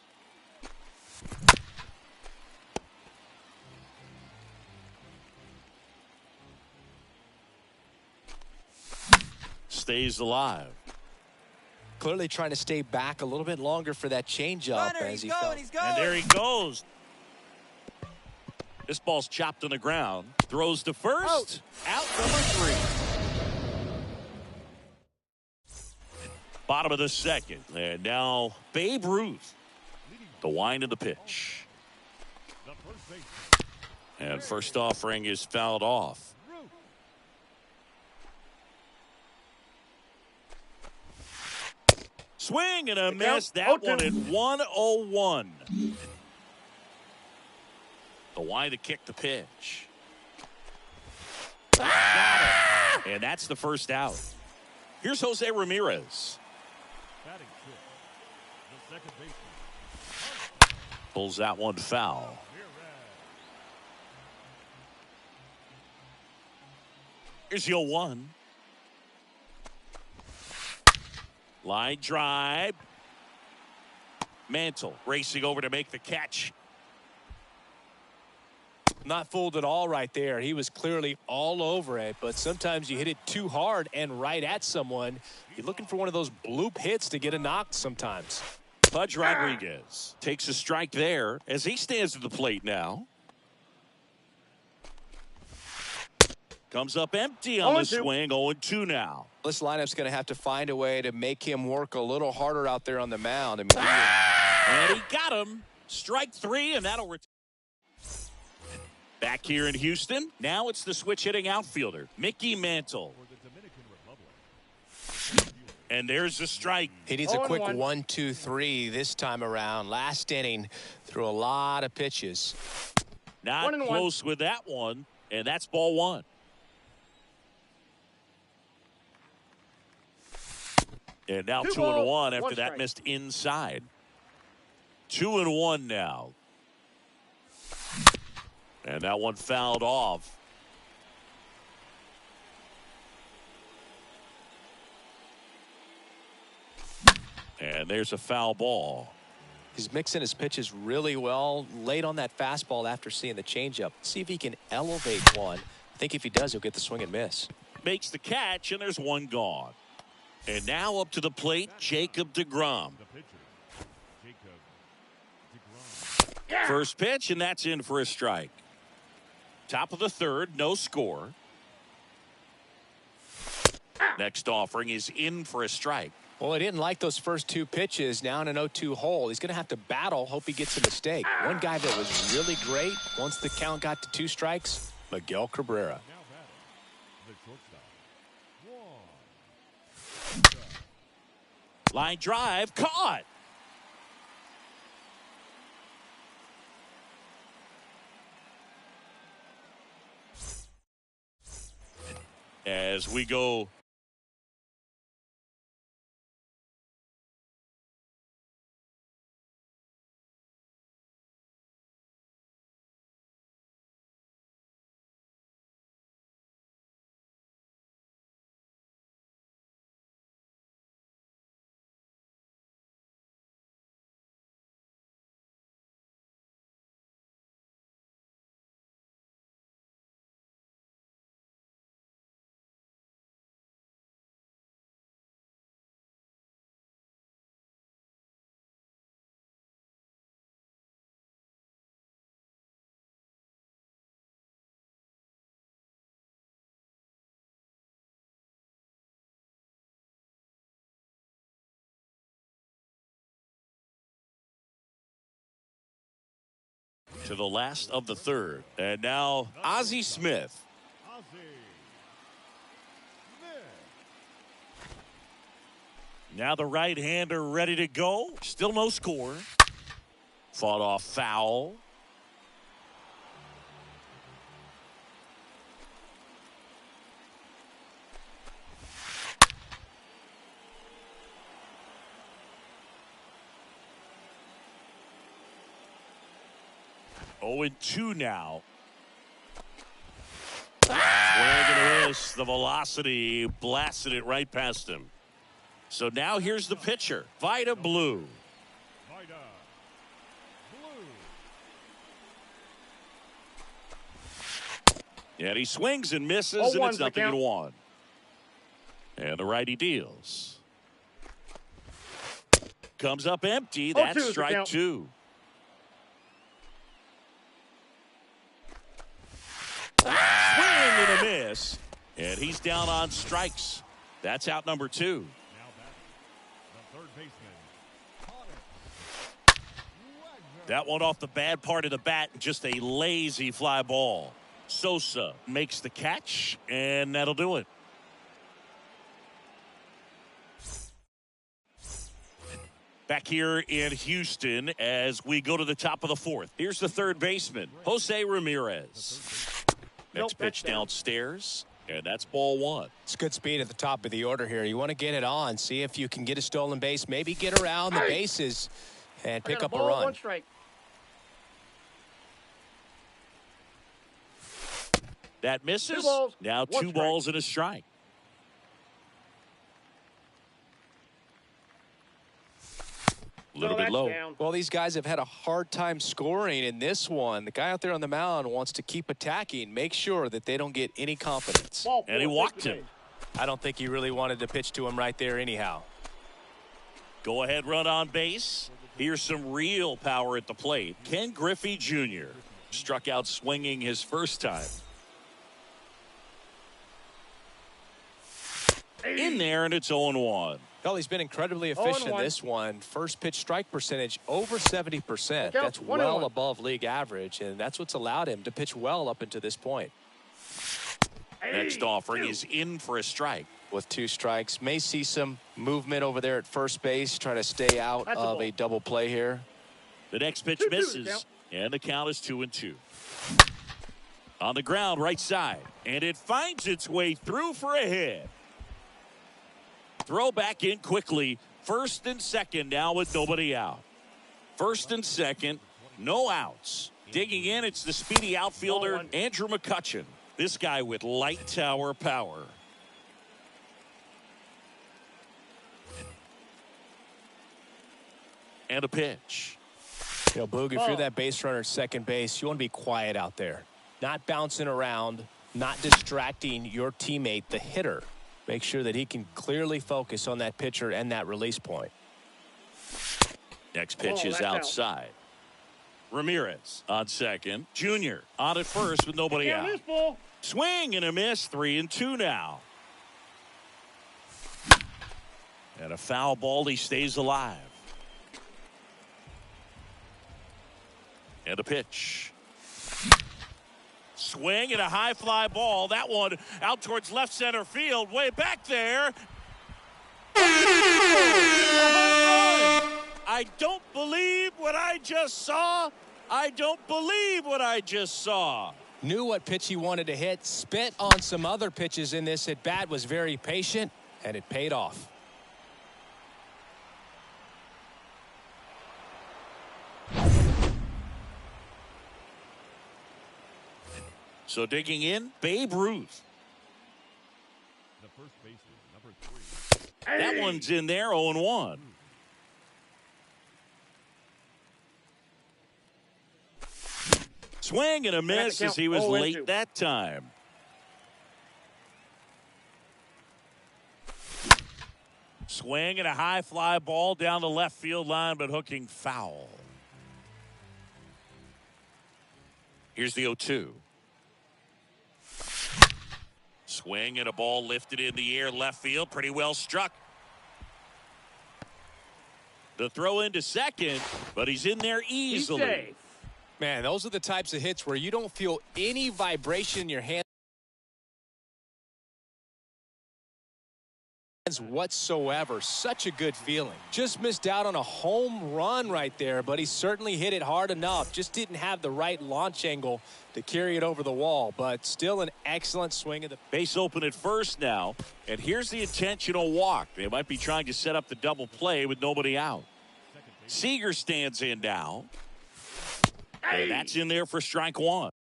Stays alive. Clearly trying to stay back a little bit longer for that changeup as he felt. And there he goes. This ball's chopped on the ground. Throws to first. Out number 3. Bottom of the second. And now Babe Ruth. The wind of the pitch. The first baseman, And first offering is fouled off. Ruth. Swing and a The miss. count, That 0-2. one at 1-0-1. The wind to kick the pitch. Got it. And that's the first out. Here's Jose Ramirez. Batting 6, the second baseman. Pulls that one foul. Ramirez. Here's the 0-1. Line drive. Mantle racing over to make the catch. Not fooled at all right there. He was clearly all over it, but sometimes you hit it too hard and right at someone. You're looking for one of those bloop hits to get a knock sometimes. Pudge Rodriguez takes a strike there as he stands at the plate now. Comes up empty on the 0-2. swing. 0-2 now. This lineup's going to have to find a way to make him work a little harder out there on the mound. I mean, And he got him. Strike 3, and that'll return. Back here in Houston, now it's the switch hitting outfielder, Mickey Mantle. For the Dominican Republic. And there's the strike. he needs a quick 0-1. 1-2-3 this time around. Last inning, threw a lot of pitches. Not 1-1. close with that one, and that's ball 1. And now 2 2-1 balls, after 1 that strike. missed inside. 2-1 now. And that one fouled off. And there's a foul ball. He's mixing his pitches really well. Late on that fastball after seeing the changeup. See if he can elevate one. I think if he does, he'll get the swing and miss. Makes the catch, and there's one gone. And now up to the plate, Jacob deGrom. The pitcher, Jacob deGrom. First pitch, and that's in for a strike. Top of the third, no score. Next offering is in for a strike. Well, he didn't like those first two pitches. Now in an 0-2 hole, he's going to have to battle. Hope he gets a mistake. One guy that was really great once the count got to 2 strikes, Miguel Cabrera. Now batting, the shortstop. Line drive, caught. As we go to the last of the third. And now Ozzie Smith. Ozzie Smith. Now the right-hander ready to go. Still no score. Fought off foul. Oh, 0-2 now. Swing and a miss. The velocity blasted it right past him. So now here's the pitcher, Vida Blue. Vida Blue. And he swings and misses, and 0-1 it's the 0-1. And the righty deals. Comes up empty. 0-2 That's the strike count. 2. Swing and a miss. And he's down on strikes. That's out number 2. Now batting, the third baseman. That one off the bad part of the bat, just a lazy fly ball. Sosa makes the catch, and that'll do it. Back here in Houston as we go to the top of the fourth. Here's the third baseman, Jose Ramirez. Next pitch downstairs, and that's ball 1. It's good speed at the top of the order here. You want to get it on, see if you can get a stolen base, maybe get around the bases and pick up a run. 1 strike. That misses. 2 balls, Now 1 2 strike. balls and a strike. A little bit that's low. down. Well, these guys have had a hard time scoring in this one. The guy out there on the mound wants to keep attacking, make sure that they don't get any confidence. Ball 4, And he take walked the him. base. I don't think he really wanted to pitch to him right there anyhow. Go ahead, run on base. Here's some real power at the plate. Ken Griffey Jr. struck out swinging his first time. In there, and it's 0-1. Well, he's been incredibly efficient in 0-1. this one. First pitch strike percentage over 70%. That's 1-1. well above league average, and that's what's allowed him to pitch well up until this point. Next offering is in for a strike. With 2 strikes, may see some movement over there at first base, try to stay out That's a of ball. a double play here. The next pitch 2-2 the misses, count. and the count is 2-2. On the ground, right side, and it finds its way through for a hit. Throw back in quickly. First and second now with nobody out. First and second, no outs. Digging in, it's the speedy outfielder, 0-1. Andrew McCutchen. This guy with light tower power. And a pitch. You know, Boog, if you're that base runner at second base, you want to be quiet out there. Not bouncing around, not distracting your teammate, the hitter. Make sure that he can clearly focus on that pitcher and that release point. Next pitch is outside. Ramirez on second. Junior on at first with nobody out. Swing and a miss. 3-2 now. And a foul ball. He stays alive. And a pitch. Swing and a high fly ball. That one out towards left center field. Way back there. I don't believe what I just saw. I don't believe what I just saw. Knew what pitch he wanted to hit. Spit on some other pitches in this at bat. Was very patient, and it paid off. So digging in, Babe Ruth. The first baseman, number 3. That one's in there, 0-1. Swing and a miss as he was late that time. Swing and a high fly ball down the left field line, but hooking foul. Here's the 0-2. Swing and a ball lifted in the air left field. Pretty well struck. The throw into second, but he's in there easily. Man, those are the types of hits where you don't feel any vibration in your hands whatsoever. Such a good feeling. Just missed out on a home run right there, but he certainly hit it hard enough. Just didn't have the right launch angle to carry it over the wall, but still an excellent swing of the base open at first now, and here's the intentional walk. They might be trying to set up the double play with nobody out. Seager stands in now, and that's in there for strike one.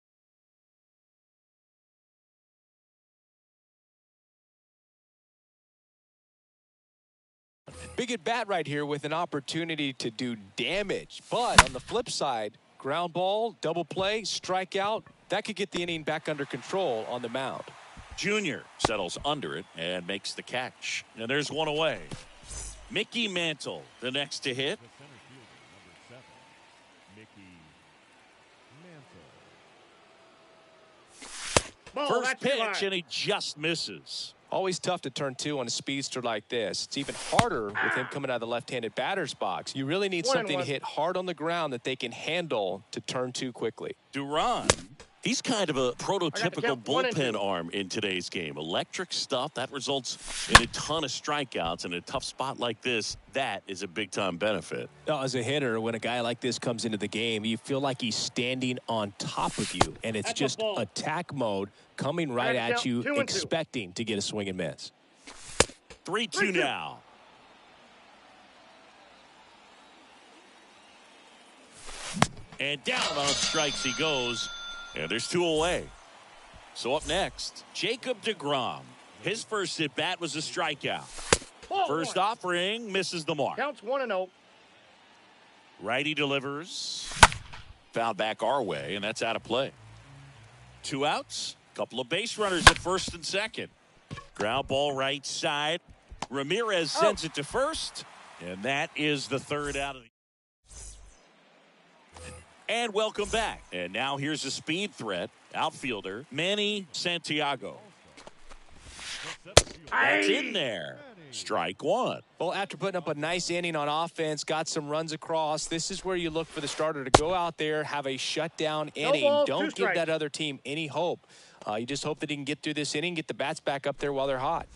Big at bat right here with an opportunity to do damage. But on the flip side, ground ball, double play, strikeout, that could get the inning back under control on the mound. Junior settles under it and makes the catch. And there's one away. Mickey Mantle, the next to hit. The center fielder, number 7, Mickey Mantle. First pitch, and he just misses. Always tough to turn two on a speedster like this. It's even harder with him coming out of the left-handed batter's box. You really need something to hit hard on the ground that they can handle to turn two quickly. Duran, he's kind of a prototypical bullpen arm in today's game. Electric stuff that results in a ton of strikeouts. In a tough spot like this, that is a big-time benefit. Now, as a hitter, when a guy like this comes into the game, you feel like he's standing on top of you, and it's just attack mode coming right at you, expecting to get a swing and miss. 3-2 now. And down on strikes he goes. And there's two away. So up next, Jacob deGrom. His first at bat was a strikeout. First offering misses the mark. Counts 1-0. Righty delivers. Fouled back our way, and that's out of play. Two outs. Couple of base runners at first and second. Ground ball right side. Ramirez sends it to first. And that is the third out of the. And welcome back. And now here's a speed threat. Outfielder Manny Santiago. That's in there. Strike one. Well, after putting up a nice inning on offense, got some runs across, this is where you look for the starter to go out there, have a shutdown inning. Don't give that other team any hope. You just hope that he can get through this inning, get the bats back up there while they're hot.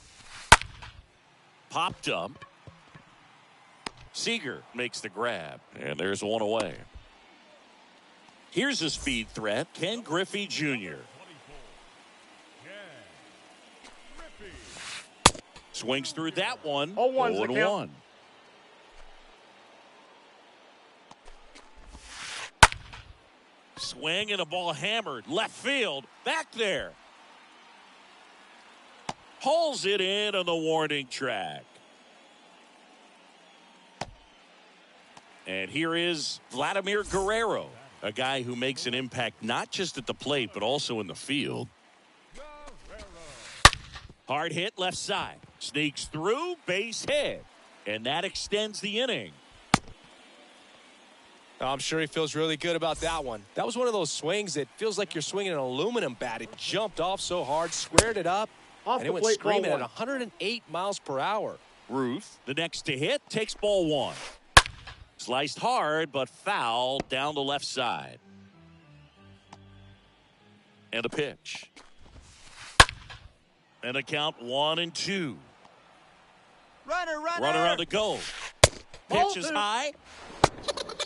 Popped up. Seager makes the grab, and there's one away. Here's a speed threat, Ken Griffey Jr. Swings through that one. 0-1. Swing and a ball hammered left field. Back there. Hauls it in on the warning track. And here is Vladimir Guerrero, a guy who makes an impact not just at the plate, but also in the field. Hard hit left side. Sneaks through, base hit. And that extends the inning. I'm sure he feels really good about that one. That was one of those swings that feels like you're swinging an aluminum bat. It jumped off so hard, squared it up, and it went screaming at 108 miles per hour. Ruth, the next to hit, takes ball one. Sliced hard, but fouled down the left side. And a pitch. And a count 1-2. Runner on the go. Pitch is high.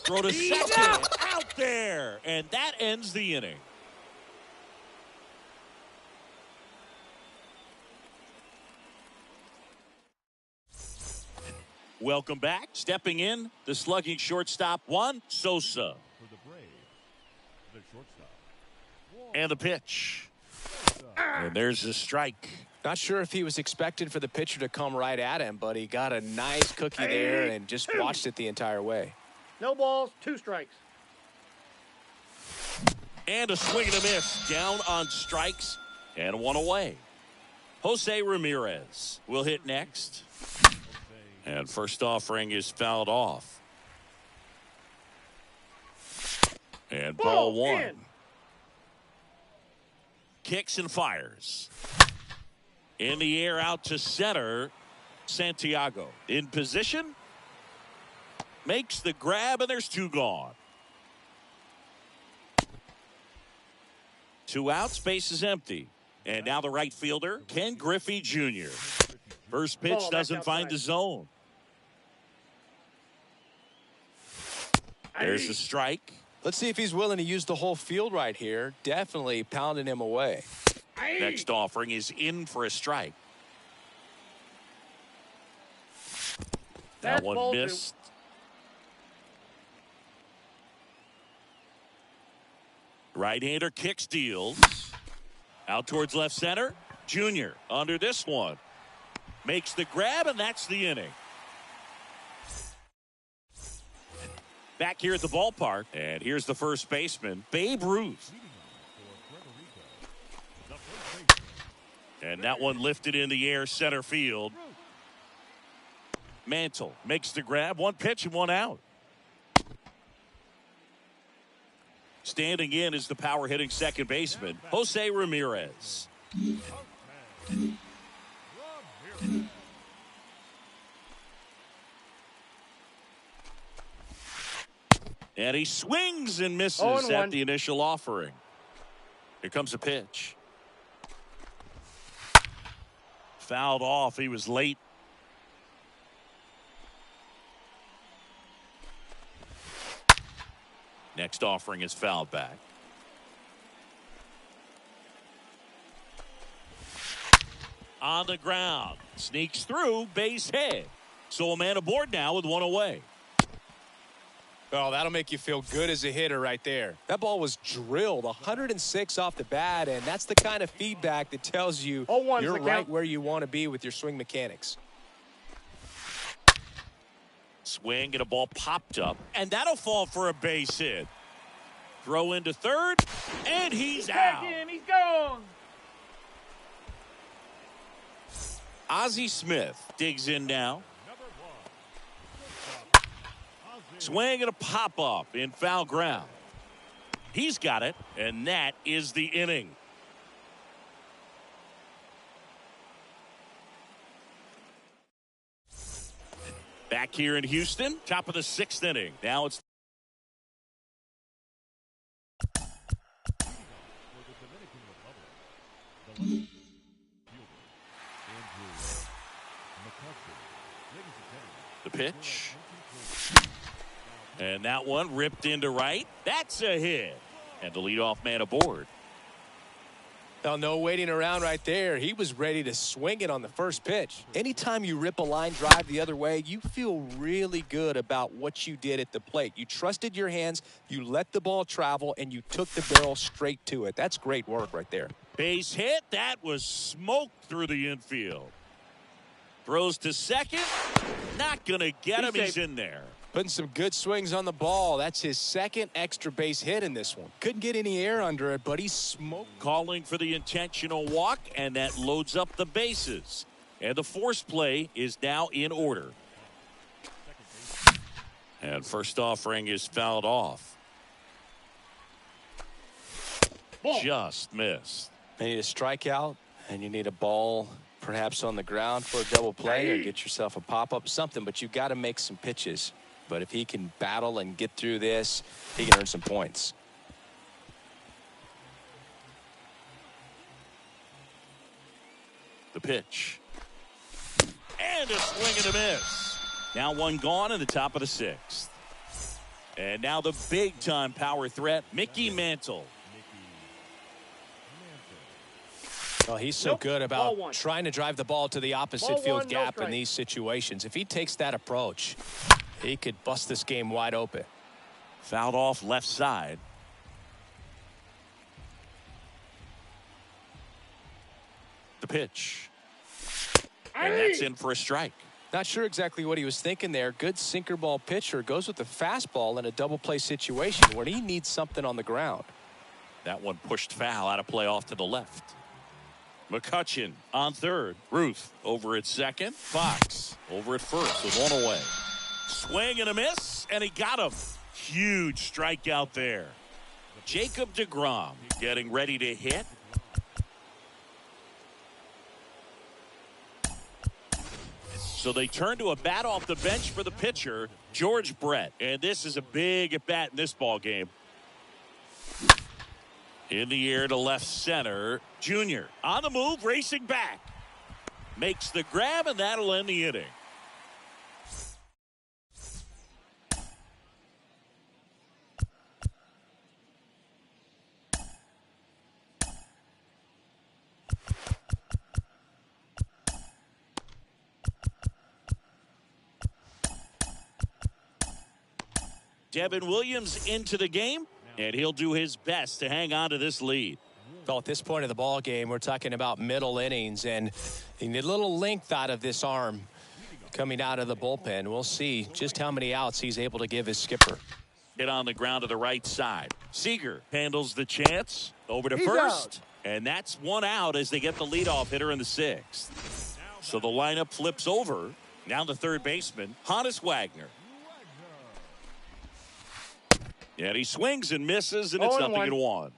Throw to second. Out there. And that ends the inning. Welcome back. Stepping in, the slugging shortstop, Juan Sosa. For the Braves, the shortstop. And the pitch. And there's the strike. Not sure if he was expecting for the pitcher to come right at him, but he got a nice cookie there and just watched it the entire way. No balls, 2 strikes. And a swing and a miss. Down on strikes and 1 away. Jose Ramirez will hit next. And first offering is fouled off. And ball 1. In. Kicks and fires. In the air out to center. Santiago in position. Makes the grab, and there's 2 gone. 2 outs, base is empty. And now the right fielder, Ken Griffey Jr. First pitch doesn't find the zone. There's a strike. Let's see if he's willing to use the whole field right here. Definitely pounding him away. Next offering is in for a strike. That one missed. Right-hander kicks, deals. Out towards left center. Junior under this one. Makes the grab, and that's the inning. Back here at the ballpark, and here's the first baseman, Babe Ruth. And that one lifted in the air, center field. Mantle makes the grab. 1 pitch and 1 out. Standing in is the power hitting second baseman, Jose Ramirez. And he swings and misses at the initial offering. Here comes a pitch. Fouled off. He was late. Next offering is fouled back. On the ground. Sneaks through. Base hit. So a man aboard now with 1 away. Oh, that'll make you feel good as a hitter right there. That ball was drilled 106 off the bat, and that's the kind of feedback that tells you you're right where you want to be with your swing mechanics. Swing and a ball popped up, and that'll fall for a base hit. Throw into third, and he's out. He's gone. Ozzie Smith digs in now. Swing and a pop-up in foul ground. He's got it, and that is the inning. Back here in Houston, top of the 6th inning. Now it's the pitch. And that one ripped into right. That's a hit. And the leadoff man aboard. Well, no waiting around right there. He was ready to swing it on the first pitch. Anytime you rip a line drive the other way, you feel really good about what you did at the plate. You trusted your hands, you let the ball travel, and you took the barrel straight to it. That's great work right there. Base hit. That was smoked through the infield. Throws to second. Not going to get him. He's in there. Putting some good swings on the ball. That's his second extra base hit in this one. Couldn't get any air under it, but he smoked. Calling for the intentional walk, and that loads up the bases. And the force play is now in order. And first offering is fouled off. Ball. Just missed. You need a strikeout, and you need a ball perhaps on the ground for a double play or get yourself a pop-up, something, but you got to make some pitches. But if he can battle and get through this, he can earn some points. The pitch. And a swing and a miss. Now one gone in the top of the sixth. And now the big-time power threat, Mickey Mantle. Well, he's so good about trying to drive the ball to the opposite field gap in these situations. If he takes that approach, he could bust this game wide open. Fouled off left side. The pitch. And that's in for a strike. Not sure exactly what he was thinking there. Good sinker ball pitcher goes with the fastball in a double play situation where he needs something on the ground. That one pushed foul out of play off to the left. McCutchen on third. Ruth over at second. Fox over at first with one away. Swing and a miss, and he got him. Huge strikeout there. Jacob deGrom getting ready to hit. So they turn to a bat off the bench for the pitcher, George Brett. And this is a big at bat in this ball game. In the air to left center. Junior on the move, racing back. Makes the grab, and that'll end the inning. Devin Williams into the game, and he'll do his best to hang on to this lead. Well, at this point of the ball game, we're talking about middle innings, and you need a little length out of this arm coming out of the bullpen. We'll see just how many outs he's able to give his skipper. Hit on the ground to the right side. Seager handles the chance over to He's first, and that's one out as they get the leadoff hitter in the sixth. So the lineup flips over. Now the third baseman, Honus Wagner. And he swings and misses, and it's 0-1.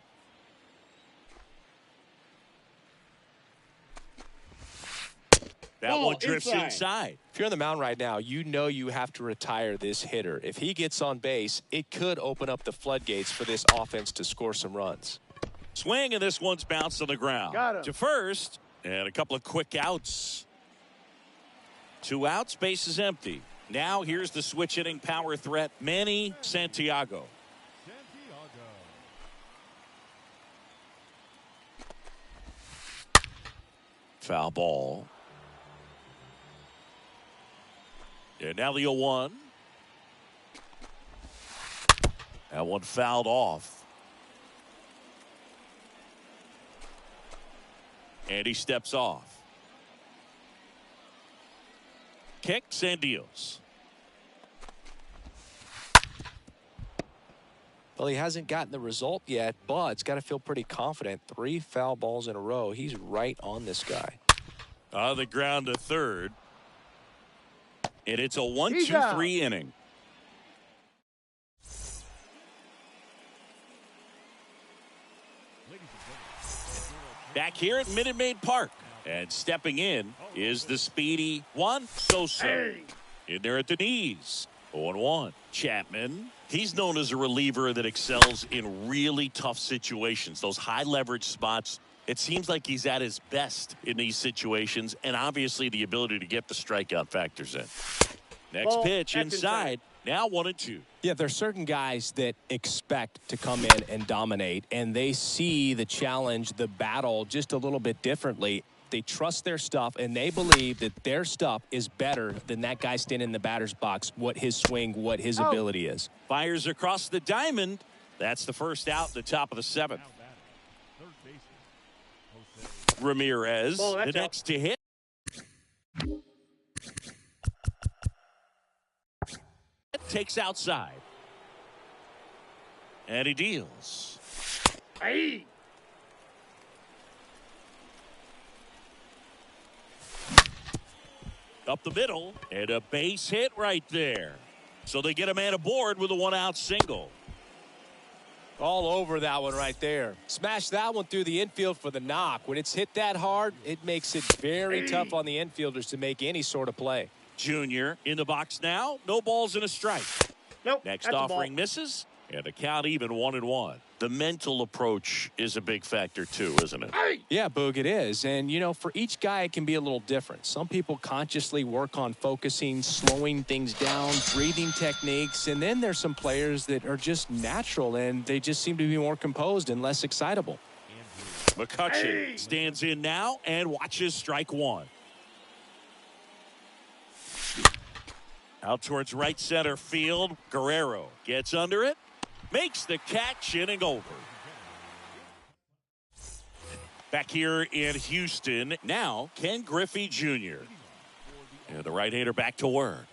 That one drifts inside. If you're on the mound right now, you know you have to retire this hitter. If he gets on base, it could open up the floodgates for this offense to score some runs. Swing, and this one's bounced on the ground. Got him. To first, and a couple of quick outs. 2 outs, base is empty. Now here's the switch hitting power threat, Manny Santiago. Foul ball. And now the 0-1. That one fouled off. And he steps off. Kicks and deals. Well, he hasn't gotten the result yet, but it's got to feel pretty confident. 3 foul balls in a row. He's right on this guy. On the ground to third. And it's a 1-2-3 inning. Back here at Minute Maid Park. And stepping in is the speedy Juan Sosa. In there at the knees. 0-1. Chapman. He's known as a reliever that excels in really tough situations. Those high leverage spots. It seems like he's at his best in these situations. And obviously the ability to get the strikeout factors in. Next pitch inside. Now 1-2. Yeah, there's certain guys that expect to come in and dominate. And they see the challenge, the battle just a little bit differently. They trust their stuff, and they believe that their stuff is better than that guy standing in the batter's box, what his swing, what his ability is. Fires across the diamond. That's the first out, the top of the 7th. Ramirez, the next to hit. takes outside. And he deals. Hey. Up the middle, and a base hit right there. So they get a man aboard with a one-out single. All over that one right there. Smash that one through the infield for the knock. When it's hit that hard, it makes it very tough on the infielders to make any sort of play. Junior in the box now. No balls and a strike. Nope. Next offering misses, and the count even 1-1. The mental approach is a big factor too, isn't it? Hey. Yeah, Boog, it is. And, you know, for each guy, it can be a little different. Some people consciously work on focusing, slowing things down, breathing techniques. And then there's some players that are just natural, and they just seem to be more composed and less excitable. McCutchen stands in now and watches strike one. Out towards right center field. Guerrero gets under it. Makes the catch, inning over. Back here in Houston, now Ken Griffey Jr. And the right-hander back to work.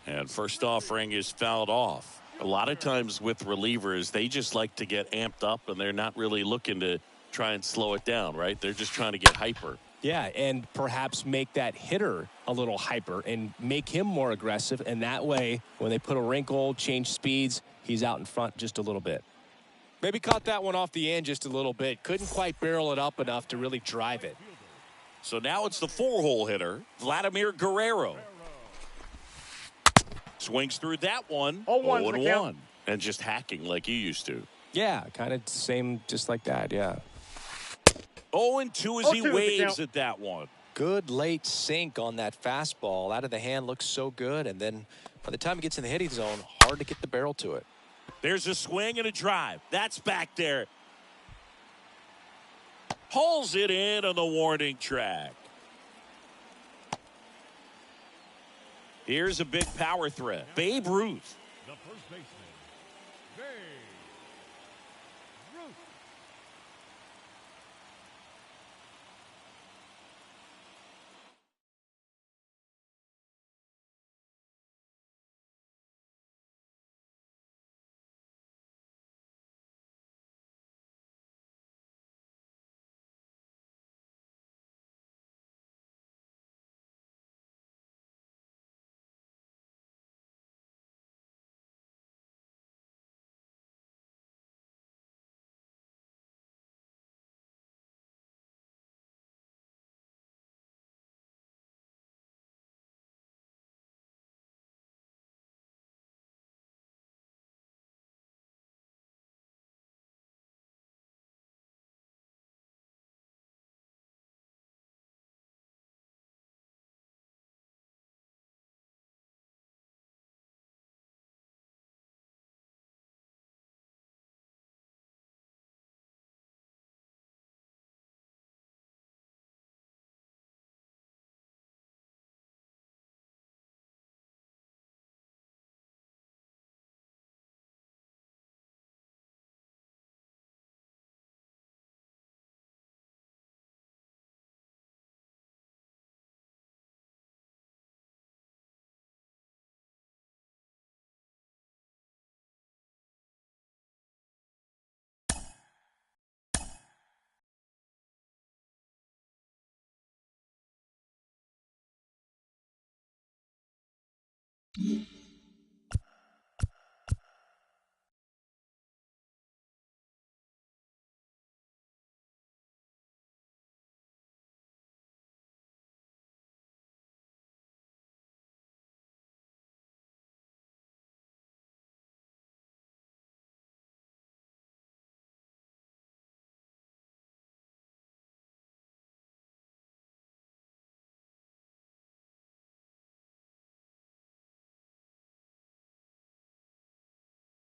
And first offering is fouled off. A lot of times with relievers, they just like to get amped up, and they're not really looking to try and slow it down, right? They're just trying to get hyper. Yeah, and perhaps make that hitter a little hyper and make him more aggressive. And that way, when they put a wrinkle, change speeds, he's out in front just a little bit. Maybe caught that one off the end just a little bit. Couldn't quite barrel it up enough to really drive it. So now it's the four-hole hitter, Vladimir Guerrero. Swings through that one. 0-1. And just hacking like you used to. Yeah, kind of same, just like that, yeah. 0-2 as he waves at that one. Good late sink on that fastball. Out of the hand looks so good. And then by the time it gets in the hitting zone, hard to get the barrel to it. There's a swing and a drive. That's back there. Hauls it in on the warning track. Here's a big power threat. Babe Ruth. The first baseman, Babe Ruth.